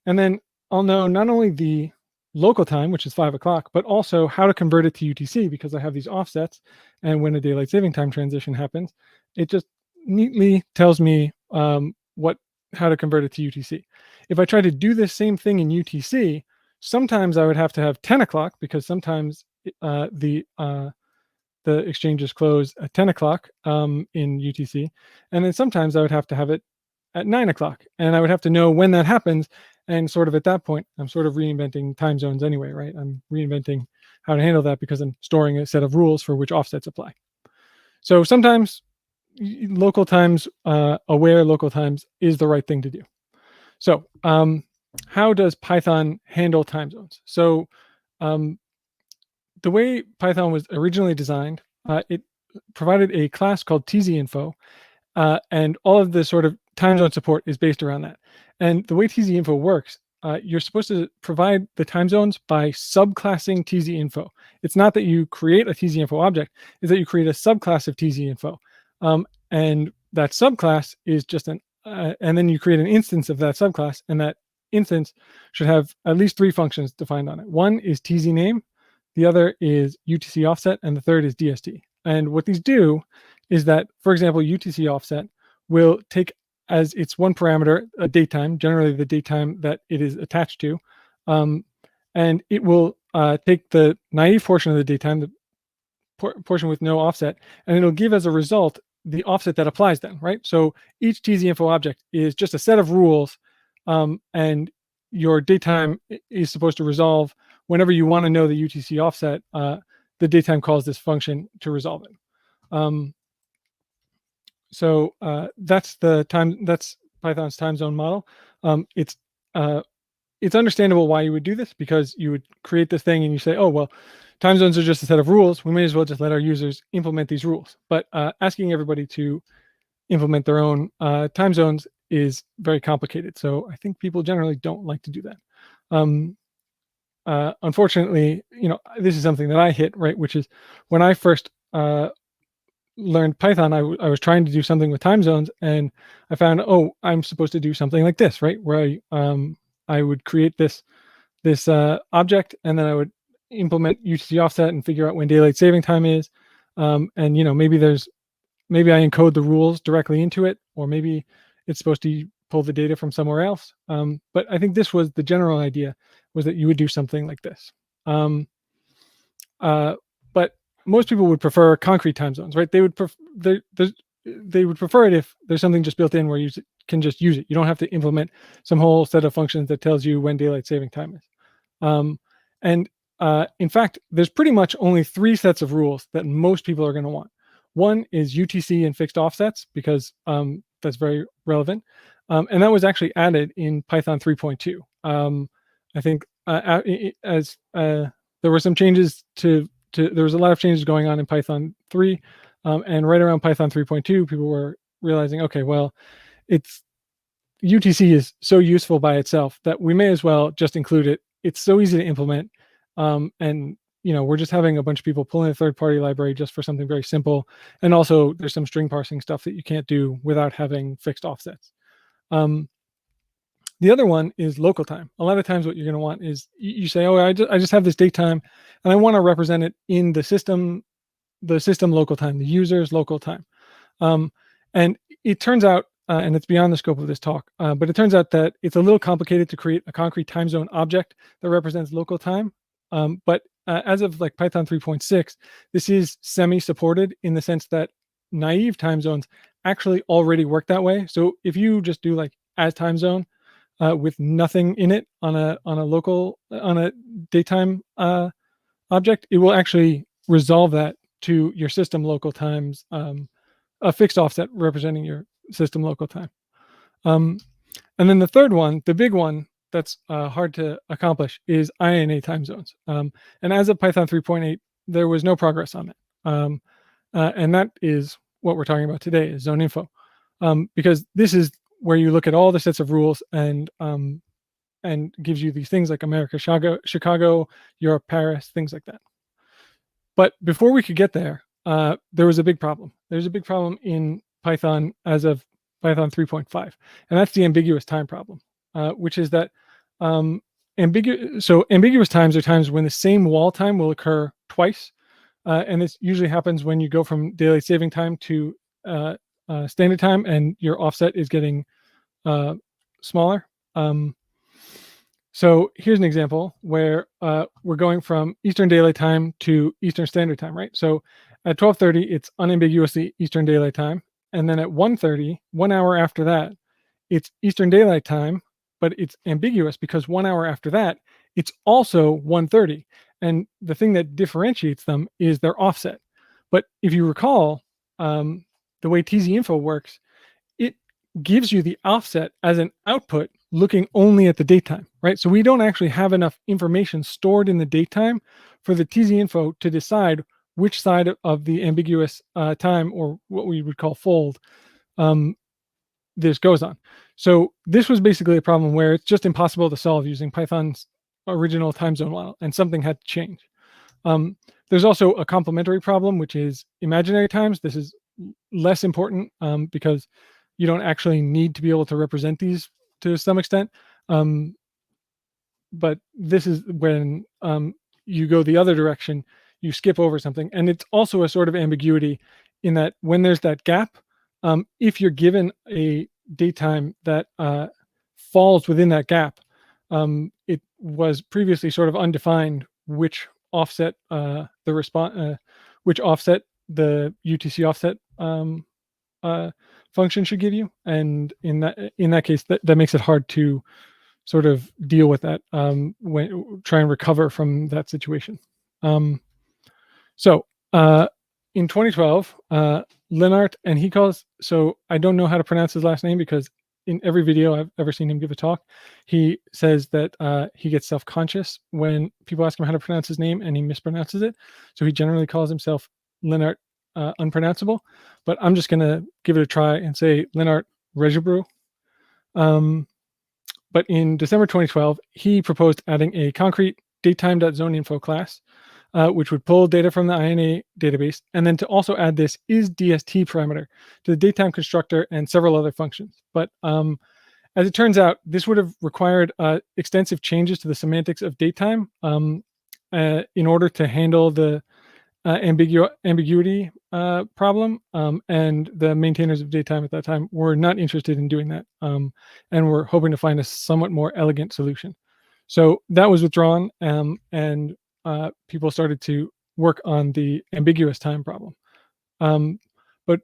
And then I'll know not only the local time, which is 5 o'clock, but also how to convert it to UTC, because I have these offsets. And when a daylight saving time transition happens, it just neatly tells me how to convert it to UTC. If I try to do this same thing in UTC, sometimes I would have to have 10 o'clock, because sometimes the exchanges close at 10 o'clock in UTC. And then sometimes I would have to have it at 9 o'clock. And I would have to know when that happens. And sort of at that point, I'm sort of reinventing time zones anyway, right? I'm reinventing how to handle that because I'm storing a set of rules for which offsets apply. So sometimes local times, aware local times is the right thing to do. So how does Python handle time zones? So the way Python was originally designed, it provided a class called tzInfo, and all of the sort of time zone support is based around that. And the way tzInfo works, you're supposed to provide the time zones by subclassing tzInfo. It's not that you create a tzInfo object, it's that you create a subclass of tzInfo. And that subclass is just and then you create an instance of that subclass, and that instance should have at least 3 functions defined on it. One is tzName, the other is UTC offset, and the third is DST. And what these do is that, for example, UTC offset will take as its one parameter a datetime, generally the datetime that it is attached to, and it will take the naive portion of the datetime, the portion with no offset, and it'll give as a result the offset that applies then, right? So each tzInfo object is just a set of rules, and your datetime is supposed to resolve whenever you want to know the UTC offset. The datetime calls this function to resolve it. So that's Python's time zone model. It's understandable why you would do this, because you would create this thing and you say, oh, well, time zones are just a set of rules. We may as well just let our users implement these rules. But asking everybody to implement their own time zones is very complicated. So I think people generally don't like to do that. Unfortunately, this is something that I hit, right, which is when I first learned Python, I was trying to do something with time zones, and I found, oh, I'm supposed to do something like this, right, where I would create this object, and then I would implement UTC offset and figure out when daylight saving time is, and maybe I encode the rules directly into it, or maybe it's supposed to pull the data from somewhere else. But I think this was the general idea, was that you would do something like this. But most people would prefer concrete time zones, right? They would prefer it if there's something just built in where you can just use it. You don't have to implement some whole set of functions that tells you when daylight saving time is. And in fact, there's pretty much only 3 sets of rules that most people are going to want. One is UTC and fixed offsets, because that's very relevant. And that was actually added in Python 3.2. I think as there were some changes there was a lot of changes going on in Python 3, and right around Python 3.2, people were realizing, okay, well, UTC is so useful by itself that we may as well just include it. It's so easy to implement, and we're just having a bunch of people pull in a third-party library just for something very simple. And also, there's some string parsing stuff that you can't do without having fixed offsets. The other one is local time. A lot of times what you're going to want is you say, oh, I just have this date time, and I want to represent it in the system local time, the user's local time. And it turns out, and it's beyond the scope of this talk, but it turns out that it's a little complicated to create a concrete time zone object that represents local time. But as of like Python 3.6, this is semi-supported in the sense that naive time zones actually already work that way. So if you just do like as time zone, with nothing in it on a daytime object, it will actually resolve that to your system local times, a fixed offset representing your system local time. And then the third one, the big one that's hard to accomplish, is INA time zones. And as of Python 3.8, there was no progress on it. And that is what we're talking about today, is zoneinfo, because this is where you look at all the sets of rules and gives you these things like America, Chicago, Europe, Paris, things like that. But before we could get there, there was a big problem. There's a big problem in Python as of Python 3.5, and that's the ambiguous time problem, which is that ambiguous times are times when the same wall time will occur twice, and this usually happens when you go from daylight saving time to standard time, and your offset is getting smaller. So here's an example where we're going from Eastern Daylight Time to Eastern Standard Time, right? So at 12:30, it's unambiguously Eastern Daylight Time. And then at 1:30, 1 hour after that, it's Eastern Daylight Time, but it's ambiguous because 1 hour after that, it's also 1:30. And the thing that differentiates them is their offset. But if you recall, the way tzinfo works, it gives you the offset as an output looking only at the datetime, right? So we don't actually have enough information stored in the datetime for the tzinfo to decide which side of the ambiguous time, or what we would call fold, this goes on. So this was basically a problem where it's just impossible to solve using Python's original time zone model, and something had to change. There's also a complementary problem, which is imaginary times. This is less important because you don't actually need to be able to represent these to some extent. But this is when you go the other direction, you skip over something. And it's also a sort of ambiguity in that when there's that gap, if you're given a datetime that falls within that gap, it was previously sort of undefined which offset which offset the UTC offset function should give you, and in that case, that makes it hard to sort of deal with that when try and recover from that situation. So in 2012, Lennart, and he calls, so I don't know how to pronounce his last name because in every video I've ever seen him give a talk, he says that he gets self-conscious when people ask him how to pronounce his name and he mispronounces it. So he generally calls himself Lennart unpronounceable, but I'm just going to give it a try and say Lennart Regebrew. But in December 2012, he proposed adding a concrete datetime.zoneinfo class, which would pull data from the INA database, and then to also add this isDST parameter to the datetime constructor and several other functions. But as it turns out, this would have required extensive changes to the semantics of datetime in order to handle the ambiguity problem, and the maintainers of datetime at that time were not interested in doing that, and were hoping to find a somewhat more elegant solution. So that was withdrawn, and people started to work on the ambiguous time problem. But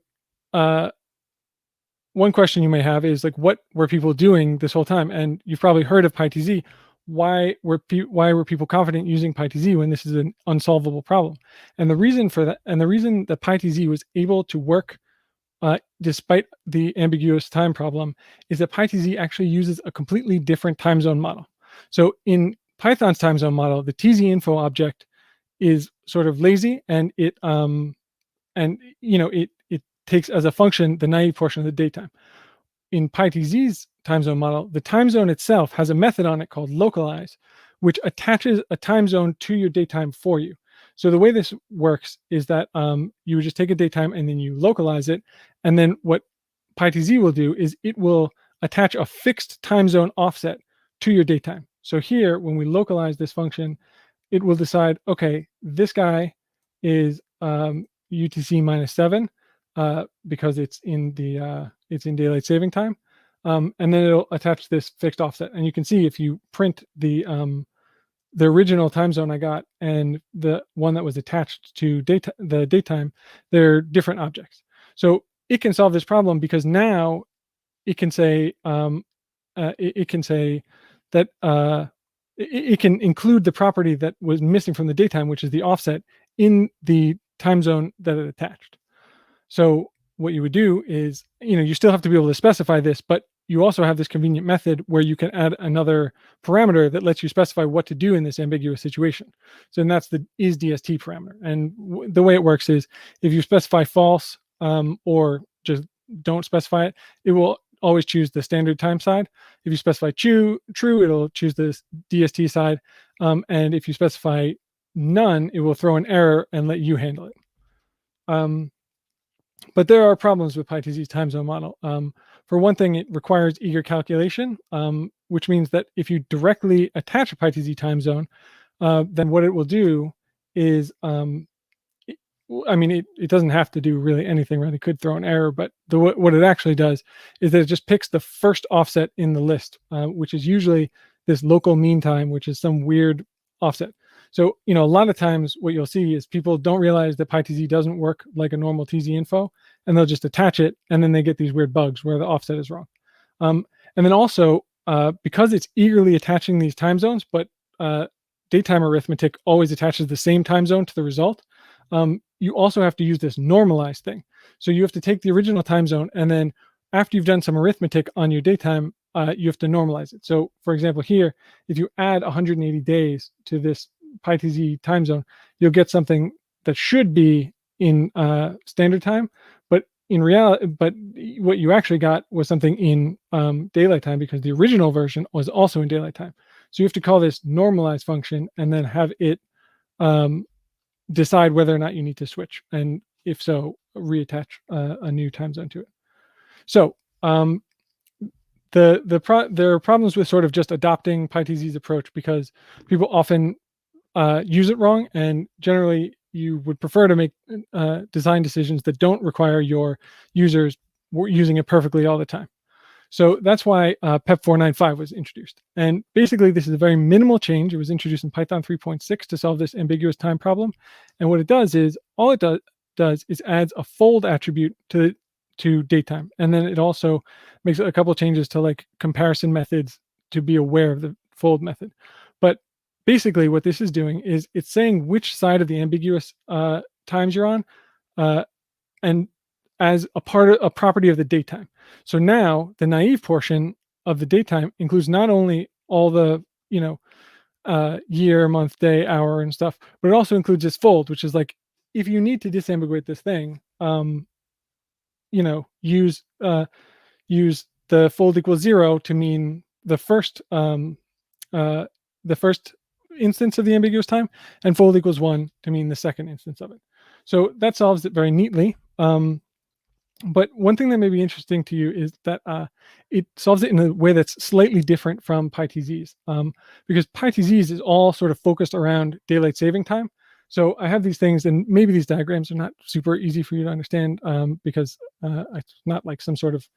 one question you may have is like, what were people doing this whole time? And you've probably heard of PyTZ. Why were people confident using PyTZ when this is an unsolvable problem? And the reason for that, and the reason that PyTZ was able to work despite the ambiguous time problem, is that PyTZ actually uses a completely different time zone model. So in Python's time zone model, the tzinfo object is sort of lazy, and it takes as a function the naive portion of the datetime. In PyTZ's time zone model, the time zone itself has a method on it called localize, which attaches a time zone to your datetime for you. So the way this works is that you would just take a datetime and then you localize it. And then what PyTZ will do is it will attach a fixed time zone offset to your datetime. So here, when we localize this function, it will decide, okay, this guy is UTC -7 because it's in daylight saving time. And then it'll attach this fixed offset. And you can see if you print the original time zone I got and the one that was attached to the datetime, they're different objects. So it can solve this problem because now it can say that it can include the property that was missing from the datetime, which is the offset, in the time zone that it attached. So what you would do is, you still have to be able to specify this, but you also have this convenient method where you can add another parameter that lets you specify what to do in this ambiguous situation. So then that's the isDST parameter. And the way it works is if you specify false or just don't specify it, it will always choose the standard time side. If you specify true, it'll choose the DST side. And if you specify none, it will throw an error and let you handle it. But there are problems with PyTZ's time zone model. For one thing, it requires eager calculation, which means that if you directly attach a PyTZ time zone, then what it will do is, it doesn't have to do really anything, right? It could throw an error, but what it actually does is that it just picks the first offset in the list, which is usually this local mean time, which is some weird offset. So, a lot of times what you'll see is people don't realize that PyTZ doesn't work like a normal TZ info, and they'll just attach it, and then they get these weird bugs where the offset is wrong. And then also, because it's eagerly attaching these time zones, but datetime arithmetic always attaches the same time zone to the result, you also have to use this normalize thing. So you have to take the original time zone, and then after you've done some arithmetic on your datetime, you have to normalize it. So for example, here, if you add 180 days to this PyTZ time zone, you'll get something that should be in standard time, but in reality, but what you actually got was something in daylight time, because the original version was also in daylight time. So you have to call this normalize function and then have it decide whether or not you need to switch, and if so, reattach a new time zone to it. So there are problems with sort of just adopting PyTZ's approach, because people often use it wrong, and generally you would prefer to make design decisions that don't require your users using it perfectly all the time. So that's why PEP 4.9.5 was introduced. And basically, this is a very minimal change. It was introduced in Python 3.6 to solve this ambiguous time problem. And what it does is, all it does is adds a fold attribute to datetime. And then it also makes a couple changes to like comparison methods to be aware of the fold method. But basically what this is doing is it's saying which side of the ambiguous times you're on, and as a property of the datetime. So now the naive portion of the datetime includes not only all the year, month, day, hour, and stuff, but it also includes this fold, which is like, if you need to disambiguate this thing, use the fold equals 0 to mean the first instance of the ambiguous time, and fold equals 1 to mean the second instance of it. So that solves it very neatly. But one thing that may be interesting to you is that it solves it in a way that's slightly different from PyTZ's, because PyTZ's is all sort of focused around daylight saving time. So I have these things, and maybe these diagrams are not super easy for you to understand, because it's not like some sort of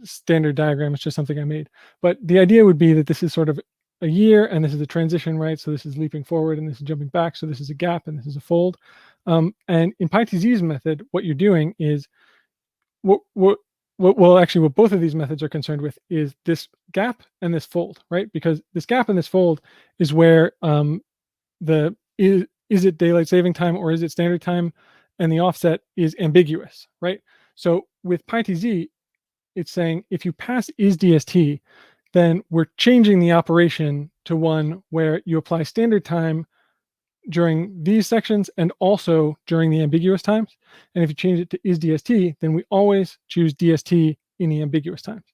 standard diagram. It's just something I made. But the idea would be that this is sort of a year, and this is a transition, right? So this is leaping forward, and this is jumping back. So this is a gap, and this is a fold. And in PyTZ's method, what you're doing is what both of these methods are concerned with is this gap and this fold, right? Because this gap and this fold is where is it daylight saving time or is it standard time, and the offset is ambiguous, right? So with PyTZ, it's saying if you pass isDST, then we're changing the operation to one where you apply standard time during these sections and also during the ambiguous times. And if you change it to isDST, then we always choose DST in the ambiguous times.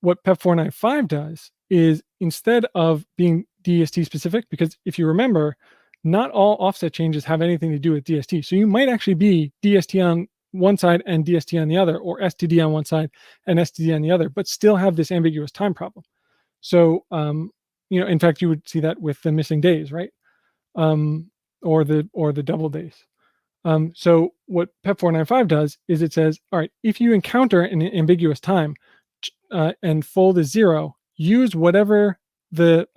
What PEP 4.9.5 does is, instead of being DST specific, because if you remember, not all offset changes have anything to do with DST. So you might actually be DST on one side and DST on the other, or STD on one side and STD on the other, but still have this ambiguous time problem. So, in fact, you would see that with the missing days, right? Or the double days. So what PEP 4.9.5 does is it says, all right, if you encounter an ambiguous time and fold is 0, use whatever the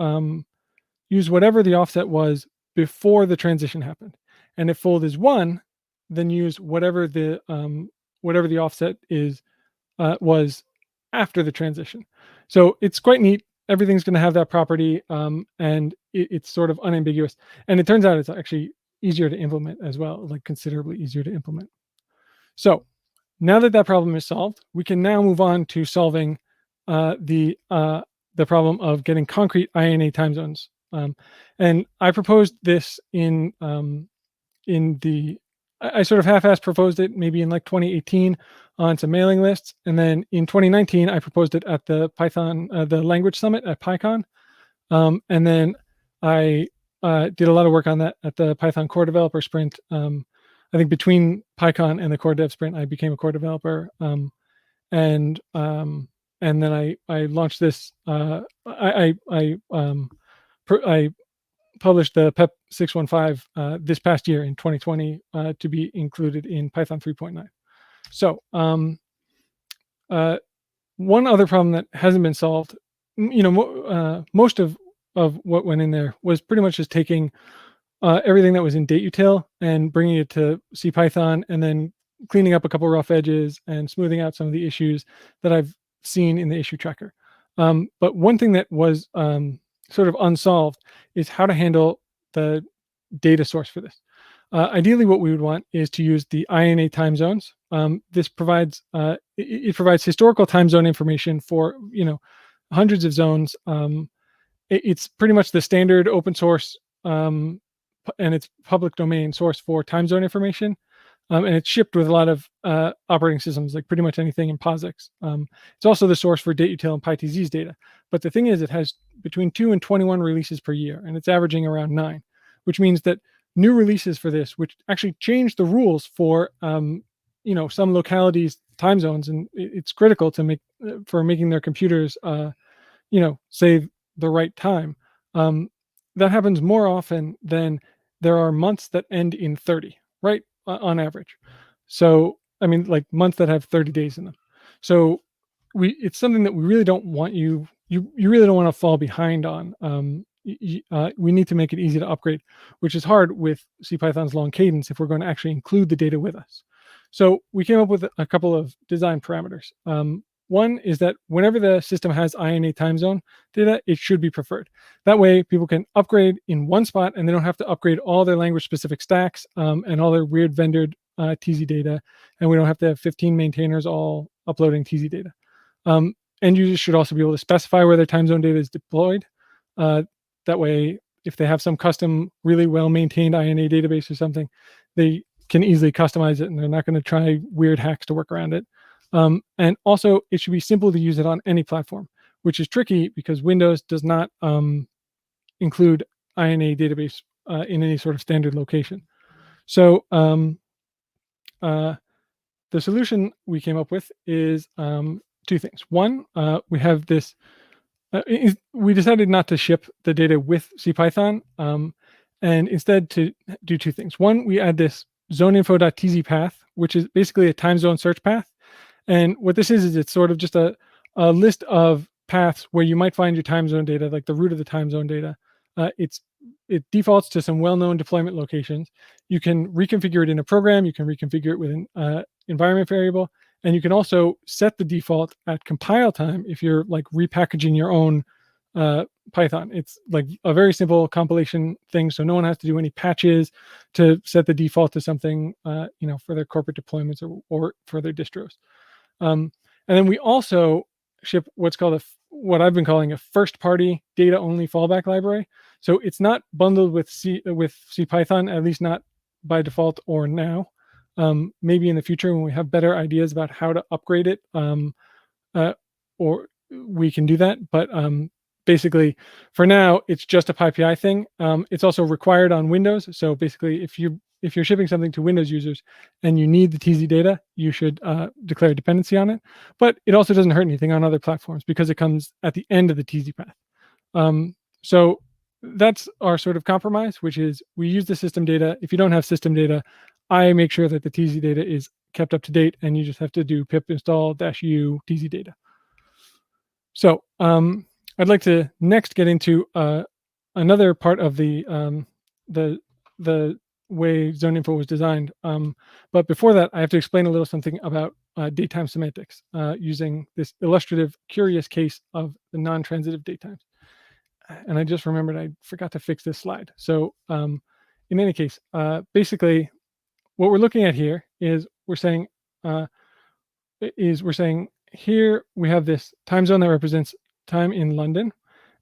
offset was before the transition happened. And if fold is 1, then use whatever the offset was after the transition. So it's quite neat. Everything's going to have that property, and it's sort of unambiguous. And it turns out it's actually easier to implement as well, like considerably easier to implement. So Now that that problem is solved, we can now move on to solving the problem of getting concrete INA time zones. And I proposed this in the, I sort of half-assed proposed it maybe in like 2018 on some mailing lists. And then in 2019, I proposed it at the Python, the language summit at PyCon. And then I did a lot of work on that at the Python core developer sprint. I think between PyCon and the core dev sprint, I became a core developer. And then I launched this. I published the PEP 615 this past year in 2020 to be included in Python 3.9. So one other problem that hasn't been solved, most of what went in there was pretty much just taking everything that was in dateutil and bringing it to CPython, and then cleaning up a couple rough edges and smoothing out some of the issues that I've seen in the issue tracker. But one thing that was sort of unsolved is how to handle the data source for this. Ideally, what we would want is to use the INA time zones. This provides it provides historical time zone information for hundreds of zones. It's pretty much the standard open source and it's public domain source for time zone information. And it's shipped with a lot of operating systems, like pretty much anything in POSIX. It's also the source for dateutil and python-dateutil's data. But the thing is, it has between 2 and 21 releases per year, and it's averaging around 9, which means that new releases for this, which actually change the rules for some localities' time zones, and it's critical to making their computers say the right time. That happens more often than there are months that end in 30, right? On average. So, I mean, like months that have 30 days in them. So it's something that we really don't want you really don't want to fall behind on. We need to make it easy to upgrade, which is hard with CPython's long cadence if we're going to actually include the data with us. So we came up with a couple of design parameters. One is that whenever the system has INA time zone data, it should be preferred. That way, people can upgrade in one spot and they don't have to upgrade all their language-specific stacks and all their weird vendored TZ data. And we don't have to have 15 maintainers all uploading TZ data. End users should also be able to specify where their time zone data is deployed. That way, if they have some custom, really well-maintained INA database or something, they can easily customize it and they're not going to try weird hacks to work around it. And also, it should be simple to use it on any platform, which is tricky because Windows does not include INA database in any sort of standard location. So the solution we came up with is 2 things. One, we have this. We decided not to ship the data with CPython, and instead to do 2 things. One, we add this zoneinfo.tz path, which is basically a time zone search path. And what this is it's sort of just a list of paths where you might find your time zone data, like the root of the time zone data. It defaults to some well-known deployment locations. You can reconfigure it in a program. You can reconfigure it with an environment variable. And you can also set the default at compile time if you're like repackaging your own Python. It's like a very simple compilation thing, so no one has to do any patches to set the default to something, for their corporate deployments or for their distros. And then we also ship what's called what I've been calling a first-party data-only fallback library. So it's not bundled with CPython, at least not by default or now. Maybe in the future when we have better ideas about how to upgrade it, or we can do that. But basically, for now, it's just a PyPI thing. It's also required on Windows. So basically, if you're shipping something to Windows users and you need the TZ data, you should declare a dependency on it. But it also doesn't hurt anything on other platforms because it comes at the end of the TZ path. So that's our sort of compromise, which is we use the system data. If you don't have system data, I make sure that the TZ data is kept up to date, and you just have to do pip install -u TZ data. So I'd like to next get into another part of the way zoneinfo was designed. But before that, I have to explain a little something about datetime semantics using this illustrative, curious case of the non-transitive datetimes. And I just remembered I forgot to fix this slide. So in any case, basically, what we're looking at here is we're saying is we're saying here we have this time zone that represents time in London,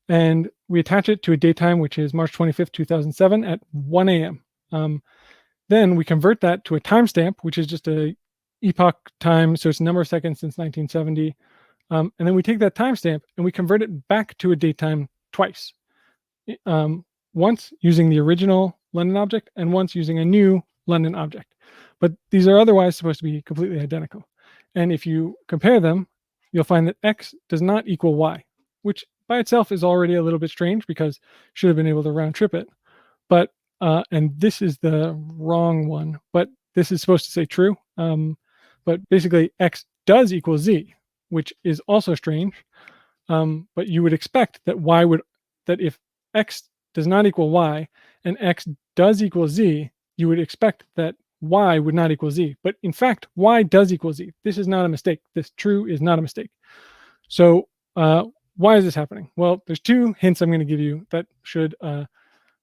and we attach it to a date time, which is March 25th, 2007 at 1 a.m. Then we convert that to a timestamp, which is just a epoch time. So it's a number of seconds since 1970. And then we take that timestamp and we convert it back to a date time twice. Once using the original London object and once using a new London object. But these are otherwise supposed to be completely identical. And if you compare them, you'll find that X does not equal Y, which by itself is already a little bit strange because should have been able to round trip it. But and this is the wrong one, but this is supposed to say true. But basically X does equal Z, which is also strange. But you would expect that that if X does not equal Y and X does equal Z, you would expect that Y would not equal Z. But in fact, Y does equal Z. This is not a mistake. This true is not a mistake. So why is this happening? Well, there's two hints I'm going to give you that should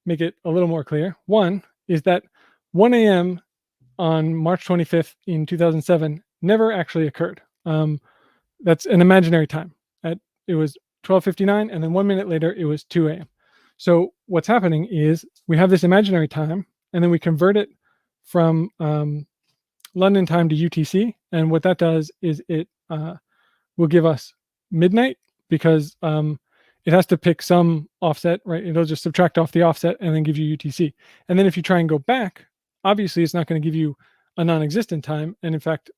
make it a little more clear. One is that 1 a.m. on March 25th in 2007 never actually occurred. That's an imaginary time. It was 12:59, and then 1 minute later, it was 2 a.m. So what's happening is we have this imaginary time, and then we convert it from London time to UTC. And what that does is it will give us midnight because it has to pick some offset, right? It'll just subtract off the offset and then give you UTC. And then if you try and go back, obviously it's not going to give you a non-existent time. And in fact,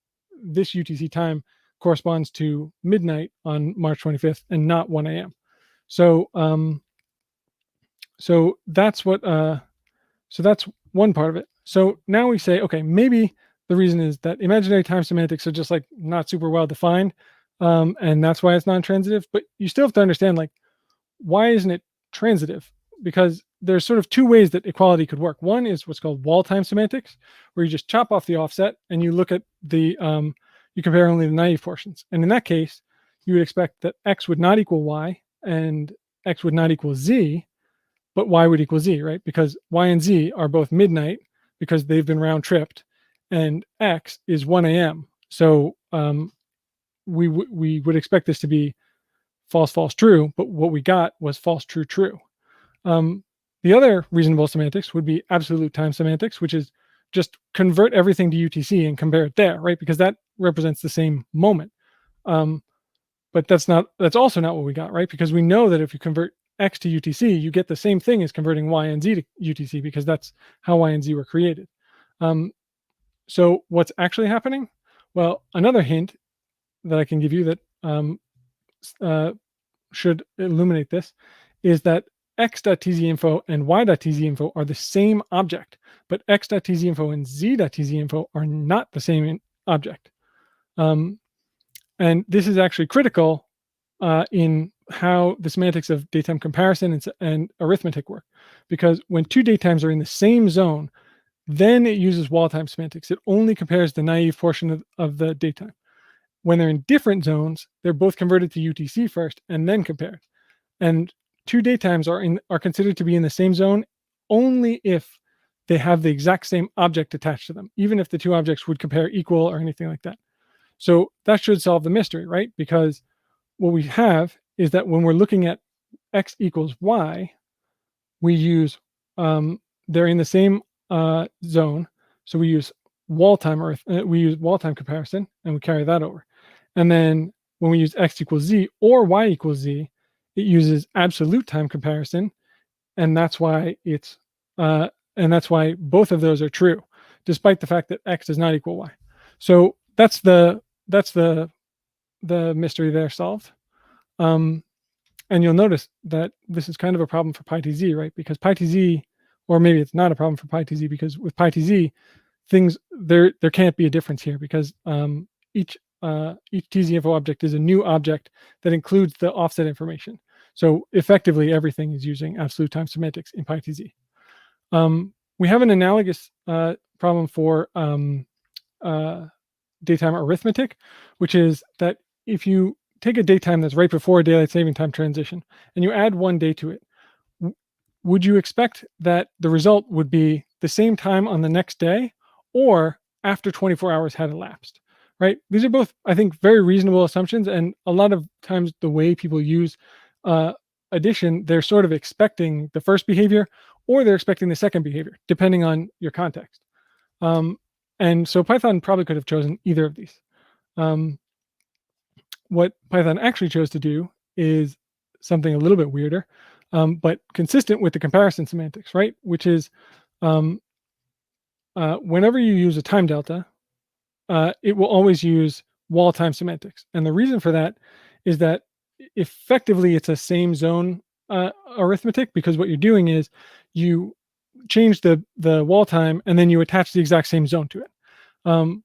this UTC time corresponds to midnight on March 25th and not 1 a.m. So so that's what so that's one part of it. So now we say, okay, maybe the reason is that imaginary time semantics are just like not super well defined, and that's why it's non-transitive. But you still have to understand, like, why isn't it transitive? Because there's sort of two ways that equality could work. One is what's called wall time semantics, where you just chop off the offset and you look at the you compare only the naive portions. And in that case, you would expect that X would not equal Y and X would not equal Z, but Y would equal Z, right? Because Y and Z are both midnight because they've been round tripped, and X is 1 a.m. So we would expect this to be false, false, true, but what we got was false, true, true. The other reasonable semantics would be absolute time semantics, which is just convert everything to UTC and compare it there, right? Because that represents the same moment. But that's also not what we got, right? Because we know that if you convert X to UTC, you get the same thing as converting Y and Z to UTC because that's how Y and Z were created. So what's actually happening? Well, another hint that I can give you that should illuminate this is that x.tzinfo and y.tzinfo are the same object, but x.tzinfo and z.tzinfo are not the same object. And this is actually critical in how the semantics of datetime comparison and arithmetic work, because when two datetimes are in the same zone, then it uses wall time semantics. It only compares the naive portion of the datetime. When they're in different zones, they're both converted to UTC first and then compared. And two datetimes are considered to be in the same zone only if they have the exact same object attached to them, even if the two objects would compare equal or anything like that. So that should solve the mystery, right? Because what we have is that when we're looking at x equals y, we use they're in the same zone, so we use wall time comparison, and we carry that over. And then when we use x equals z or y equals z, it uses absolute time comparison, and that's why both of those are true, despite the fact that x does not equal y. So that's the mystery there solved. And you'll notice that this is kind of a problem for PyTZ, right? Because PyTZ, or maybe it's not a problem for PyTZ, because with PyTZ, things there can't be a difference here, because each tzinfo object is a new object that includes the offset information. So effectively, everything is using absolute time semantics in PyTZ. We have an analogous problem for datetime arithmetic, which is that if you take a datetime that's right before a daylight saving time transition and you add 1 day to it, would you expect that the result would be the same time on the next day or after 24 hours had elapsed, right? These are both, I think, very reasonable assumptions. And a lot of times the way people use addition, they're sort of expecting the first behavior or they're expecting the second behavior, depending on your context. And so Python probably could have chosen either of these. What Python actually chose to do is something a little bit weirder, but consistent with the comparison semantics, right? Which is whenever you use a time delta, it will always use wall time semantics. And the reason for that is that effectively it's a same zone arithmetic, because what you're doing is you change the wall time and then you attach the exact same zone to it.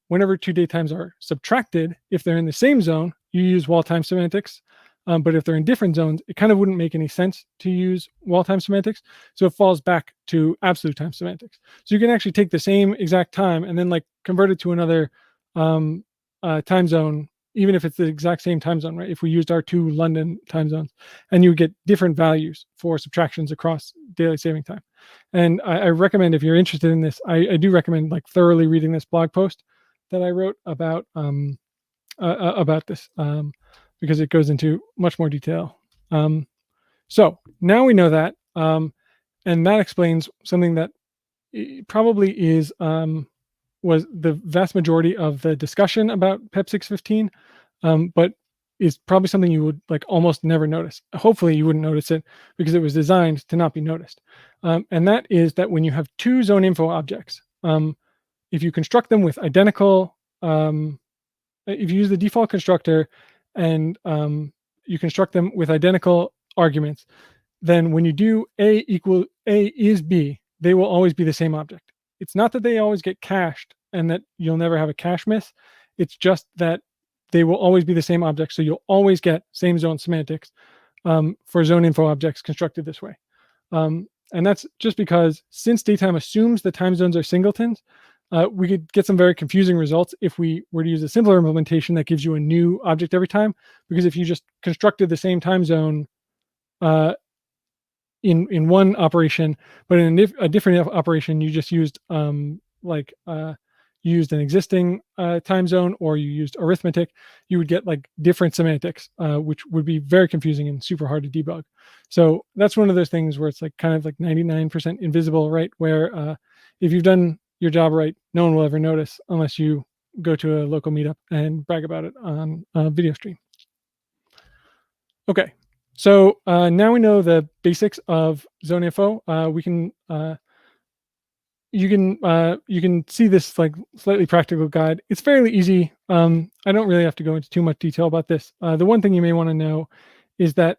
Whenever two date times are subtracted, if they're in the same zone, you use wall time semantics. But if they're in different zones, it kind of wouldn't make any sense to use wall time semantics. So it falls back to absolute time semantics. So you can actually take the same exact time and then like convert it to another time zone, even if it's the exact same time zone, right? If we used our two London time zones, and you would get different values for subtractions across daylight saving time. And I recommend, if you're interested in this, I do recommend like thoroughly reading this blog post that I wrote about this, because it goes into much more detail. So now we know that, and that explains something that probably is was the vast majority of the discussion about PEP 615, but is probably something you would like almost never notice. Hopefully you wouldn't notice it because it was designed to not be noticed. And that is that when you have two zoneinfo objects, if you construct them with identical, if you use the default constructor and you construct them with identical arguments, then when you do A is B, they will always be the same object. It's not that they always get cached and that you'll never have a cache miss. It's just that they will always be the same object. So you'll always get same zone semantics for zoneinfo objects constructed this way. And that's just because since datetime assumes the time zones are singletons, we could get some very confusing results if we were to use a simpler implementation that gives you a new object every time. Because if you just constructed the same time zone in one operation, but in a different operation, you just used used an existing time zone, or you used arithmetic, you would get like different semantics, which would be very confusing and super hard to debug. So that's one of those things where it's like kind of like 99% invisible, right? Where if you've done your job right, no one will ever notice unless you go to a local meetup and brag about it on a video stream. Okay, so now we know the basics of zoneinfo. We can you can see this like slightly practical guide. It's fairly easy. I don't really have to go into too much detail about this. The one thing you may want to know is that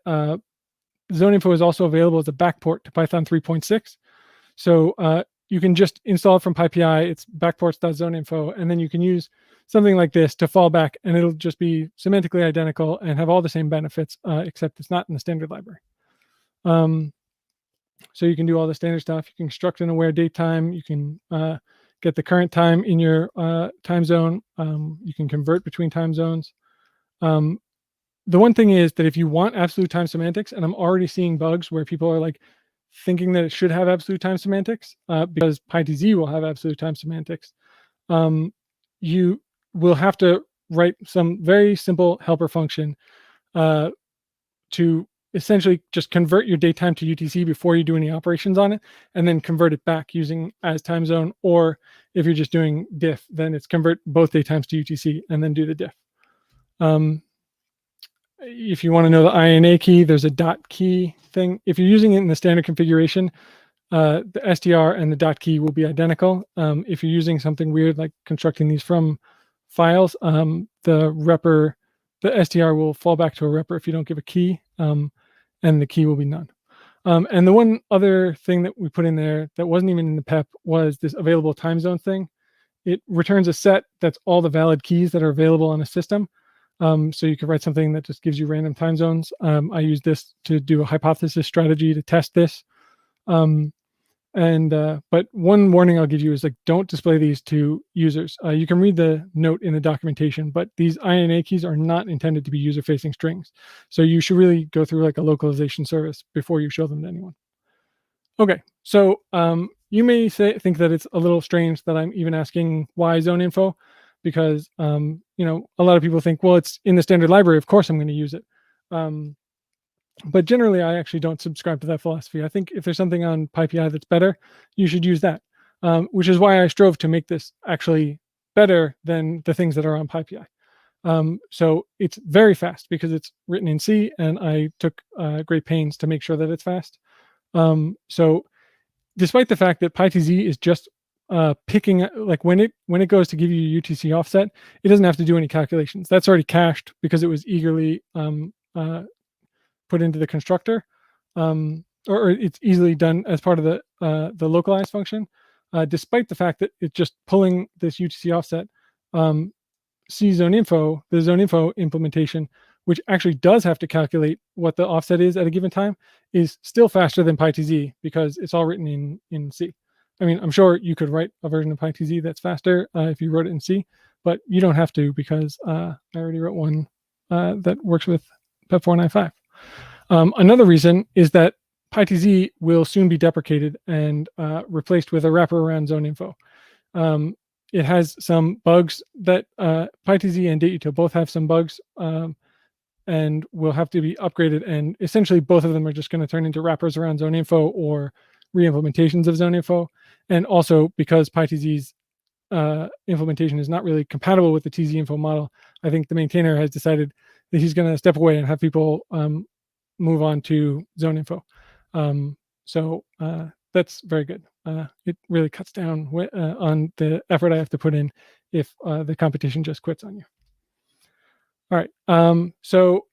zoneinfo is also available as a backport to Python 3.6. So you can just install it from PyPI. It's backports.zoneinfo, and then you can use something like this to fall back, and it'll just be semantically identical and have all the same benefits, except it's not in the standard library. So you can do all the standard stuff. You can construct an aware date time. You can get the current time in your time zone. You can convert between time zones. The one thing is that if you want absolute time semantics, and I'm already seeing bugs where people are like thinking that it should have absolute time semantics because PyTZ will have absolute time semantics, you will have to write some very simple helper function to essentially just convert your datetime to UTC before you do any operations on it, and then convert it back using as time zone. Or if you're just doing diff, then it's convert both datetimes to UTC and then do the diff. If you want to know the INA key, there's a dot key thing. If you're using it in the standard configuration, the str and the dot key will be identical. If you're using something weird like constructing these from files, the str will fall back to a repr if you don't give a key, and the key will be none. And the one other thing that we put in there that wasn't even in the PEP was this available time zone thing. It returns a set that's all the valid keys that are available on a system. So you could write something that just gives you random time zones. I use this to do a hypothesis strategy to test this. But one warning I'll give you is like, don't display these to users. You can read the note in the documentation, but these INA keys are not intended to be user-facing strings. So you should really go through like a localization service before you show them to anyone. Okay, so you may think that it's a little strange that I'm even asking why zoneinfo, because you know, a lot of people think, well, it's in the standard library, of course I'm going to use it. But generally, I actually don't subscribe to that philosophy. I think if there's something on PyPI that's better, you should use that, which is why I strove to make this actually better than the things that are on PyPI. So it's very fast because it's written in C, and I took great pains to make sure that it's fast. So despite the fact that PyTZ is just picking, like when it goes to give you UTC offset, it doesn't have to do any calculations. That's already cached because it was eagerly put into the constructor, or it's easily done as part of the localized function. Despite the fact that it's just pulling this UTC offset, C zoneinfo, the zoneinfo implementation, which actually does have to calculate what the offset is at a given time, is still faster than PyTZ because it's all written in C. I mean, I'm sure you could write a version of PyTZ that's faster if you wrote it in C, but you don't have to because I already wrote one that works with PEP 495. Another reason is that PyTZ will soon be deprecated and replaced with a wrapper around zoneinfo. It has some bugs that PyTZ and dateutil both have some bugs and will have to be upgraded. And essentially, both of them are just going to turn into wrappers around zoneinfo or re-implementations of zoneinfo. And also, because PyTZ's implementation is not really compatible with the tzinfo model, I think the maintainer has decided that he's going to step away and have people move on to zoneinfo. So that's very good. It really cuts down on the effort I have to put in if the competition just quits on you. All right. So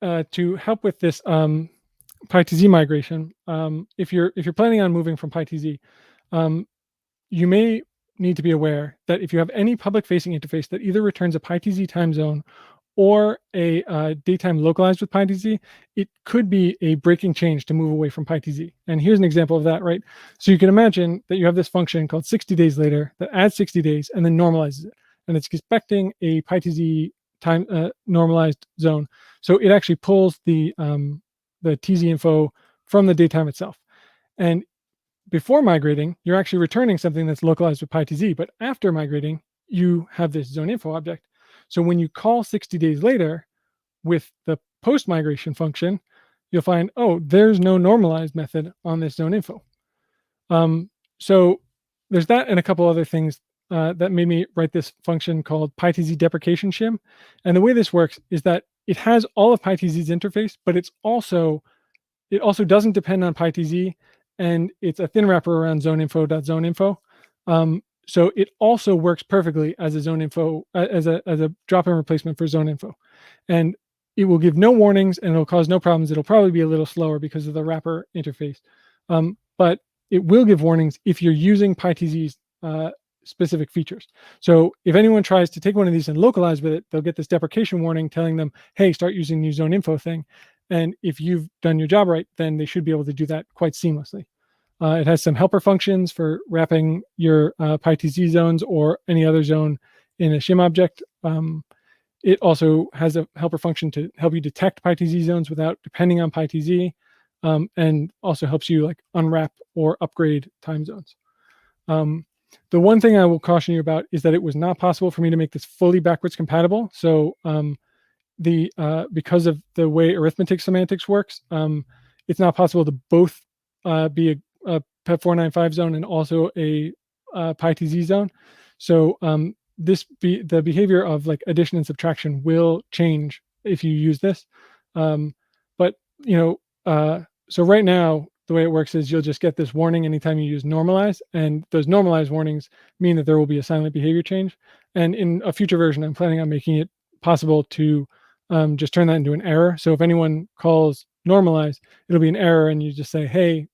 to help with this PyTZ migration, if you're planning on moving from PyTZ, you may need to be aware that if you have any public-facing interface that either returns a PyTZ time zone or a datetime localized with PyTZ, it could be a breaking change to move away from PyTZ. And here's an example of that, right? So you can imagine that you have this function called 60 days later that adds 60 days and then normalizes it. And it's expecting a PyTZ time normalized zone. So it actually pulls the tzinfo from the datetime itself. And before migrating, you're actually returning something that's localized with PyTZ. But after migrating, you have this zoneinfo object. So when you call 60 days later with the post-migration function, you'll find, oh, there's no normalized method on this zoneinfo. So there's that and a couple other things that made me write this function called PyTZ deprecation shim. And the way this works is that it has all of PyTZ's interface, but it also doesn't depend on PyTZ, and it's a thin wrapper around zoneinfo.zoneinfo. So it also works perfectly as a zoneinfo, as a drop-in replacement for zoneinfo. And it will give no warnings and it'll cause no problems. It'll probably be a little slower because of the wrapper interface. But it will give warnings if you're using PyTZ's specific features. So if anyone tries to take one of these and localize with it, they'll get this deprecation warning telling them, hey, start using new zoneinfo thing. And if you've done your job right, then they should be able to do that quite seamlessly. It has some helper functions for wrapping your PyTZ zones or any other zone in a shim object. It also has a helper function to help you detect PyTZ zones without depending on PyTZ, and also helps you like unwrap or upgrade time zones. The one thing I will caution you about is that it was not possible for me to make this fully backwards compatible. So because of the way arithmetic semantics works, it's not possible to both be a PEP 495 zone and also a PyTZ zone. So the behavior of like addition and subtraction will change if you use this. But so right now the way it works is you'll just get this warning anytime you use normalize, and those normalized warnings mean that there will be a silent behavior change. And in a future version, I'm planning on making it possible to just turn that into an error. So if anyone calls normalize, it'll be an error, and you just say, hey,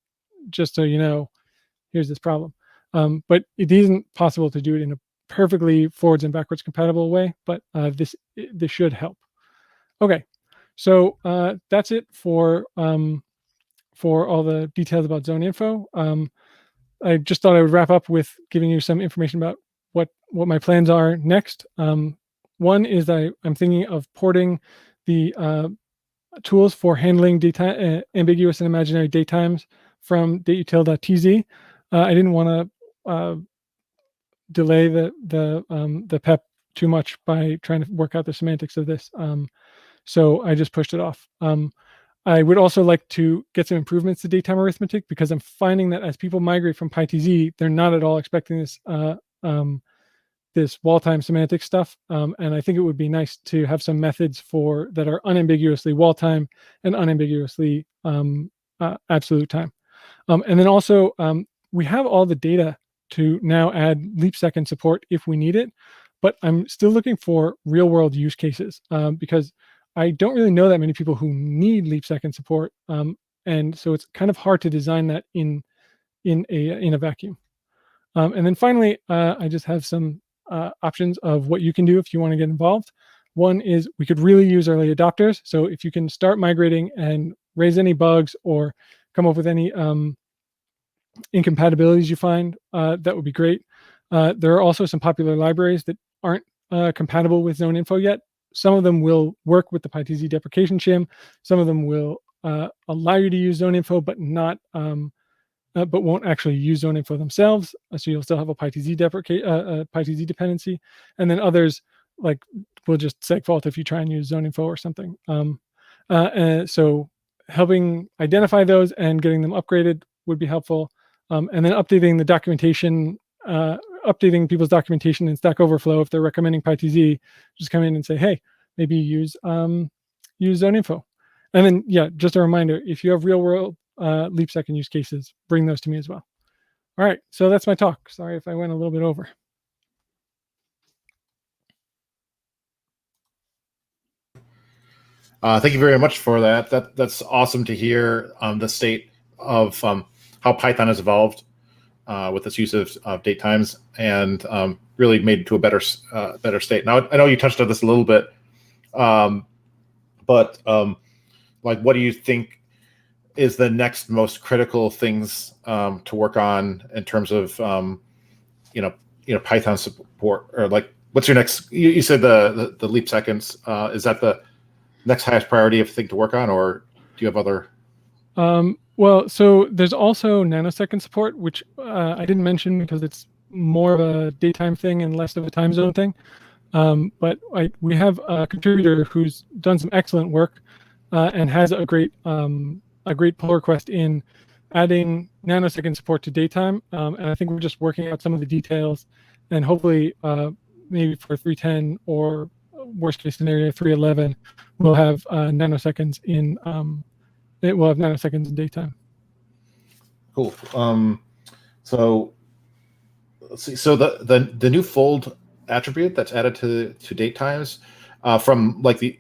just so you know, here's this problem. But it isn't possible to do it in a perfectly forwards and backwards compatible way, but this should help. Okay, so that's it for all the details about zoneinfo. I just thought I would wrap up with giving you some information about what my plans are next. One is that I'm thinking of porting the tools for handling ambiguous and imaginary datetimes from dateutil.tz. I didn't want to delay the PEP too much by trying to work out the semantics of this. So I just pushed it off. I would also like to get some improvements to datetime arithmetic, because I'm finding that as people migrate from PyTZ, they're not at all expecting this this wall time semantic stuff. And I think it would be nice to have some methods that are unambiguously wall time and unambiguously absolute time. And then also, we have all the data to now add leap second support if we need it, but I'm still looking for real world use cases, because I don't really know that many people who need leap second support. And so it's kind of hard to design that in a vacuum. And then finally, I just have some options of what you can do if you want to get involved. One is we could really use early adopters. So if you can start migrating and raise any bugs or come up with any incompatibilities you find, that would be great. There are also some popular libraries that aren't compatible with zoneinfo yet. Some of them will work with the PyTZ deprecation shim. Some of them will allow you to use zoneinfo, but not but won't actually use zoneinfo themselves. So you'll still have a PyTZ PyTZ dependency, and then others like will just segfault if you try and use zoneinfo or something. So helping identify those and getting them upgraded would be helpful, and then updating the documentation, updating people's documentation in Stack Overflow if they're recommending PyTZ. Just come in and say, hey, maybe use zoneinfo. And then, yeah, just a reminder, if you have real world leap second use cases, bring those to me as well. All right, so that's my talk. Sorry if I went a little bit over. Thank you very much for that. That's awesome to hear the state of how Python has evolved with its use of date times, and really made it to a better state. Now, I know you touched on this a little bit, but like, what do you think is the next most critical things to work on in terms of Python support, or like, what's your next? You said the leap seconds. Is that the next highest priority of thing to work on, or do you have other? Well, so there's also nanosecond support, which I didn't mention because it's more of a daytime thing and less of a time zone thing. But we have a contributor who's done some excellent work and has a great pull request in adding nanosecond support to daytime. And I think we're just working out some of the details, and hopefully maybe for 3.10 or worst case scenario 3.11, we'll have nanoseconds in it will have nanoseconds in daytime. Cool. So let's see. So the new fold attribute that's added to date times, from like the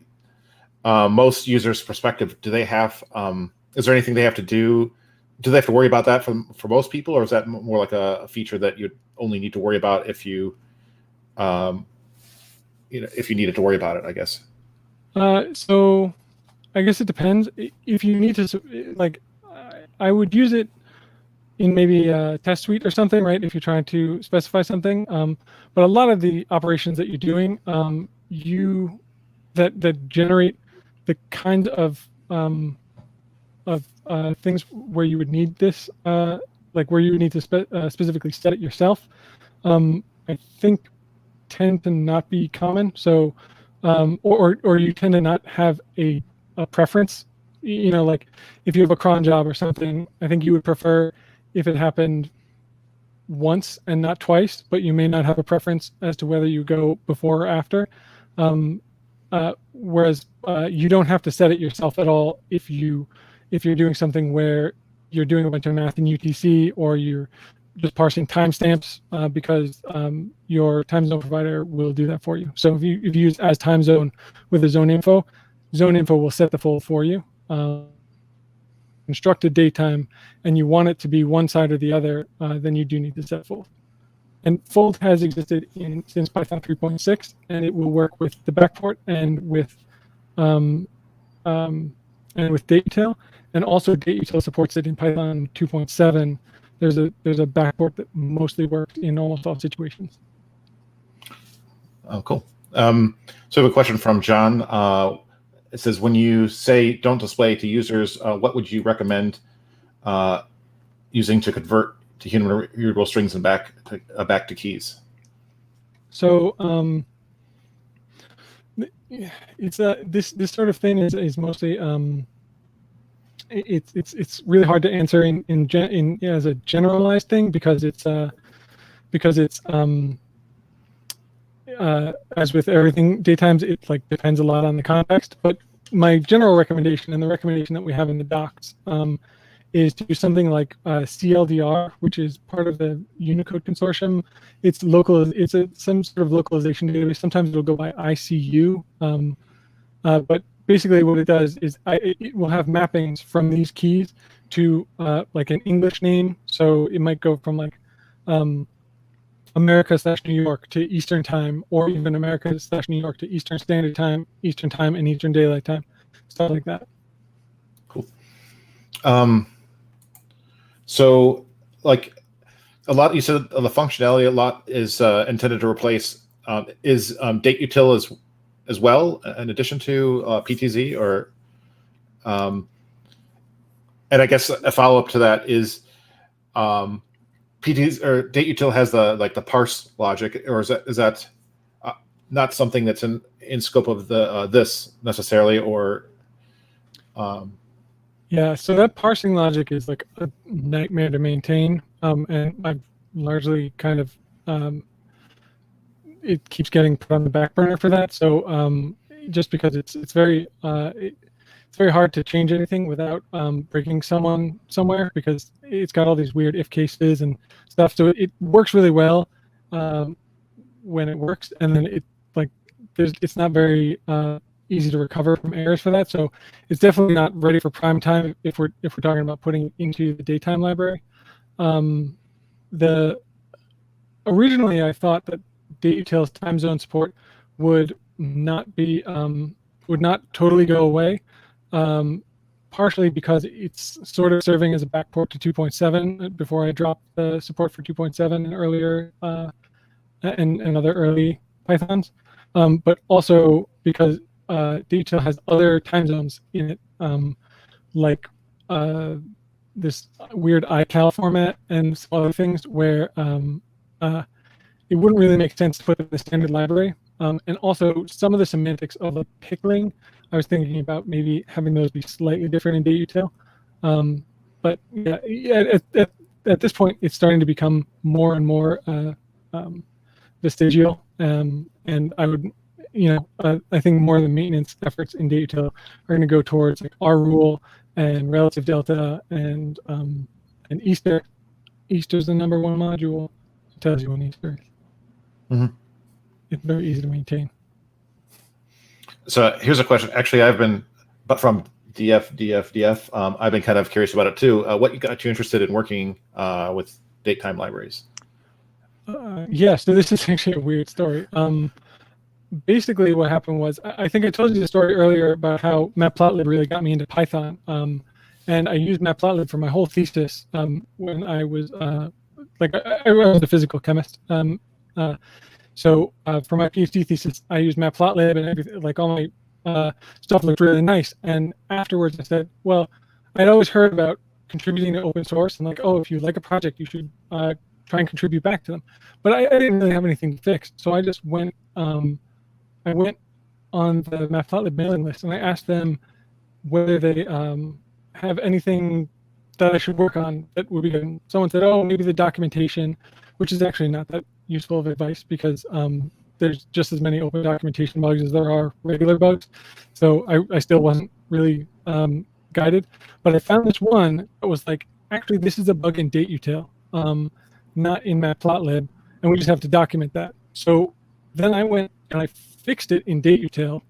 most users' perspective, do they have? Is there anything they have to do? Do they have to worry about that for most people, or is that more like a feature that you only need to worry about if you, if you needed to worry about it, I guess? So I guess it depends. If you need to, like, I would use it in maybe a test suite or something, right? If you're trying to specify something. But a lot of the operations that you're doing, that generate the kind of things where you would need this, like where you would need to specifically set it yourself, I think tend to not be common. So, or you tend to not have a preference. Like if you have a cron job or something, I think you would prefer if it happened once and not twice, but you may not have a preference as to whether you go before or after. Whereas you don't have to set it yourself at all if you're doing something where you're doing a bunch of math in UTC, or you're just parsing timestamps, because your time zone provider will do that for you. So if you use as time zone with a zoneinfo will set the fold for you. Constructed daytime, and you want it to be one side or the other, then you do need to set fold. And fold has existed since Python 3.6, and it will work with the backport and with dateutil, and also dateutil supports it in Python 2.7. There's a backport that mostly works in almost all situations. Oh, cool. So I have a question from John. It says, when you say don't display to users, what would you recommend using to convert to human readable strings and back to keys? So it's this sort of thing is mostly it's really hard to answer in as a generalized thing because it's as with everything daytimes, it like depends a lot on the context. But my general recommendation and the recommendation that we have in the docs is to do something like CLDR, which is part of the Unicode consortium. It's local. It's some sort of localization database. Sometimes it'll go by ICU, but basically what it does is it will have mappings from these keys to like an English name. So it might go from like America/New York to Eastern Time, or even America/New York to Eastern Standard Time, and Eastern Daylight Time, stuff like that. Cool. So like a lot, you said the functionality a lot is intended to replace is dateutil as well in addition to PTZ, or and I guess a follow-up to that is PTZ or dateutil has the parse logic, or is that not something that's in scope of the this necessarily, or yeah, so that parsing logic is like a nightmare to maintain, and I've largely kind of it keeps getting put on the back burner for that. So just because it's very hard to change anything without breaking someone somewhere, because it's got all these weird if cases and stuff. So it works really well when it works, and then it's not very easy to recover from errors for that. So it's definitely not ready for prime time if we're talking about putting it into the daytime library. Originally I thought that dateutil's time zone support would not totally go away, partially because it's sort of serving as a backport to 2.7 before I dropped the support for 2.7 and earlier and other early Pythons, but also because dateutil has other time zones in it, like this weird iCal format and some other things where it wouldn't really make sense to put in the standard library. And also some of the semantics of the pickling, I was thinking about maybe having those be slightly different in dateutil. But yeah, at this point, it's starting to become more and more vestigial. And I would, I think more of the maintenance efforts in dateutil are going to go towards like R rule and relative delta and Easter. Easter's the #1 module. It tells you when Easter is. Mm-hmm. It's very easy to maintain. So here's a question. Actually, but from DF. I've been kind of curious about it too. What got you interested in working with daytime libraries? Yeah, so this is actually a weird story. Basically, what happened was, I think I told you the story earlier about how Matplotlib really got me into Python. And I used Matplotlib for my whole thesis when I was I was a physical chemist. So for my PhD thesis, I used Matplotlib and everything, like all my stuff looked really nice. And afterwards I said, well, I'd always heard about contributing to open source and like, oh, if you like a project, you should try and contribute back to them. But I didn't really have anything to fix. So I just went, I went on the Matplotlib mailing list and I asked them whether they have anything that I should work on that would be good. Someone said, oh, maybe the documentation, which is actually not that useful of advice because there's just as many open documentation bugs as there are regular bugs. So I still wasn't really guided, but I found this one that was like, actually, this is a bug in dateutil, not in Matplotlib, and we just have to document that. So then I went and I fixed it in dateutil,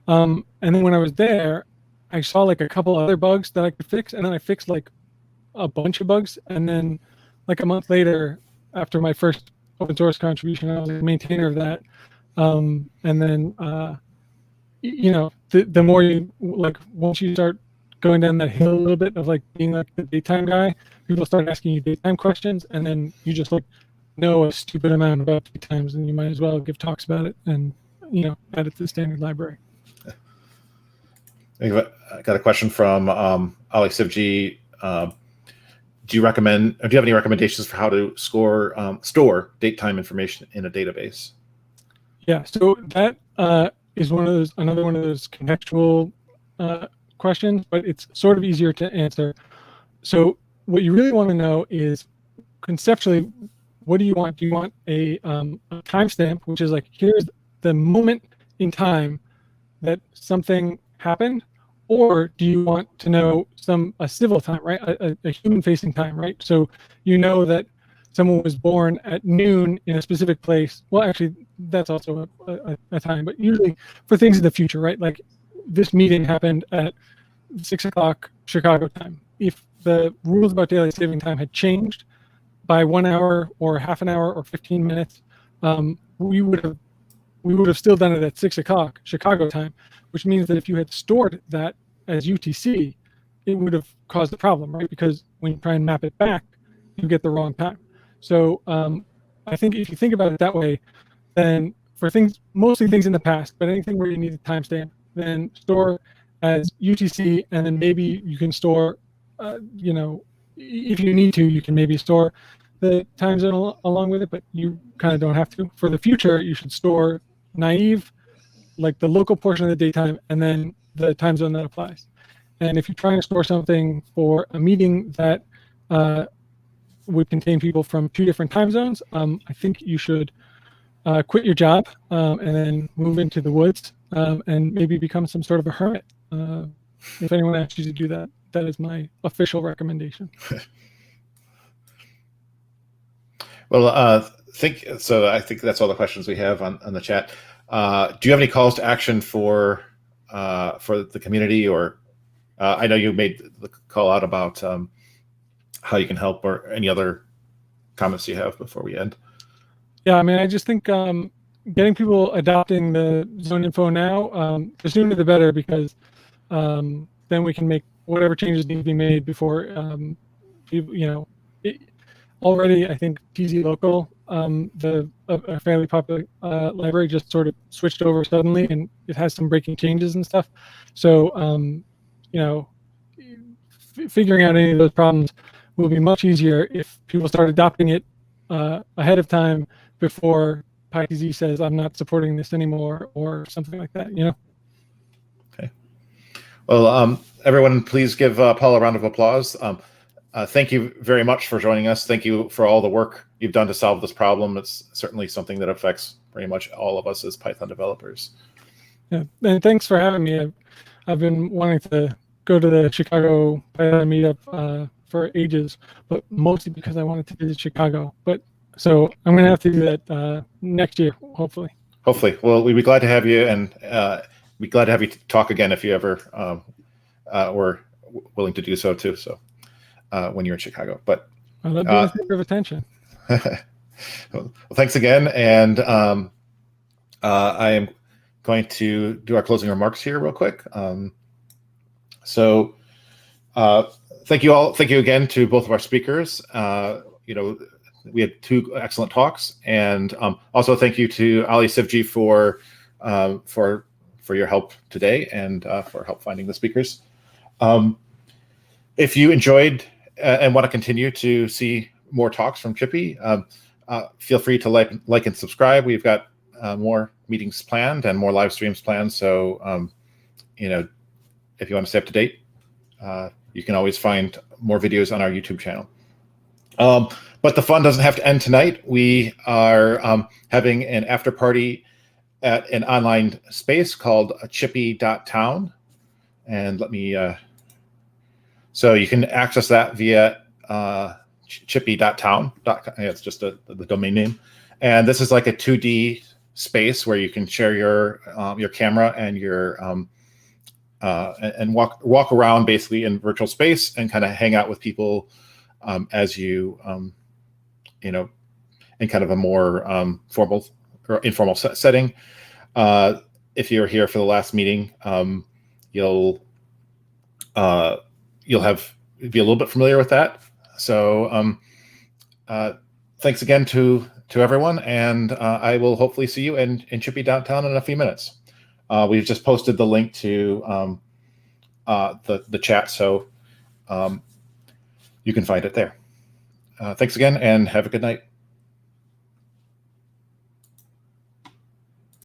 and then when I was there, I saw like a couple other bugs that I could fix, and then I fixed like a bunch of bugs, and then like a month later, after my first open source contribution, I was a maintainer of that. And then, the more you like, once you start going down that hill a little bit of like being like the daytime guy, people start asking you daytime questions, and then you just like know a stupid amount about daytimes, and you might as well give talks about it and add it to the standard library. I got a question from Alex Sivji. Do you have any recommendations for how to store date time information in a database? Yeah, so that is another one of those contextual questions, but it's sort of easier to answer. So what you really want to know is conceptually, what do you want? Do you want a timestamp, which is like, here's the moment in time that something happened, or do you want to know a civil time, right? A human-facing time, right? So you know that someone was born at noon in a specific place. Well, actually, that's also a time, but usually for things in the future, right? Like this meeting happened at 6 o'clock Chicago time. If the rules about daylight saving time had changed by 1 hour or half an hour or 15 minutes, we would have still done it at 6 o'clock Chicago time, which means that if you had stored that as UTC, it would have caused a problem, right? Because when you try and map it back, you get the wrong time. So I think if you think about it that way, then for mostly things in the past, but anything where you need a timestamp, then store as UTC, and then maybe you can store, if you need to, you can maybe store the time zone along with it, but you kind of don't have to. For the future, you should store naive, like the local portion of the daytime, and then the time zone that applies. And if you're trying to store something for a meeting that would contain people from 2 different time zones, I think you should quit your job and then move into the woods and maybe become some sort of a hermit. If anyone asks you to do that, that is my official recommendation. Well, I think that's all the questions we have on the chat. Do you have any calls to action for the community, or I know you made the call out about how you can help, or any other comments you have before we end? Yeah, I mean, I just think getting people adopting the zoneinfo now, the sooner the better, because then we can make whatever changes need to be made before people, already, I think TZ Local, a fairly popular library, just sort of switched over suddenly, and it has some breaking changes and stuff. So, figuring out any of those problems will be much easier if people start adopting it ahead of time, before PyTZ says, I'm not supporting this anymore, or something like that, Okay. Well, everyone, please give Paul a round of applause. Thank you very much for joining us. Thank you for all the work you've done to solve this problem. It's certainly something that affects pretty much all of us as Python developers. Yeah, and thanks for having me. I've been wanting to go to the Chicago Python meetup for ages, but mostly because I wanted to visit Chicago. So I'm going to have to do that next year, hopefully. Hopefully. Well, we'd be glad to have you, and be glad to have you talk again if you ever were willing to do so too. So when you're in Chicago, but Well, that'd be a center of attention. Well, thanks again, and I am going to do our closing remarks here real quick. So thank you all. Thank you again to both of our speakers. We had 2 excellent talks, and also thank you to Ali Sivji for your help today, and for help finding the speakers. If you enjoyed and want to continue to see more talks from ChiPy, feel free to like and subscribe. We've got more meetings planned and more live streams planned. So, if you want to stay up to date, you can always find more videos on our YouTube channel. But the fun doesn't have to end tonight. We are having an after party at an online space called ChiPy.town. And let me, so you can access that via ChiPy.town. It's just the domain name. And this is like a 2D space where you can share your camera and your and walk around basically in virtual space and kind of hang out with people as you in kind of a more formal or informal setting. If you're here for the last meeting, you'll be a little bit familiar with that. So thanks again to everyone, and I will hopefully see you in ChiPy.town in a few minutes. We've just posted the link to the chat, so you can find it there. Thanks again, and have a good night.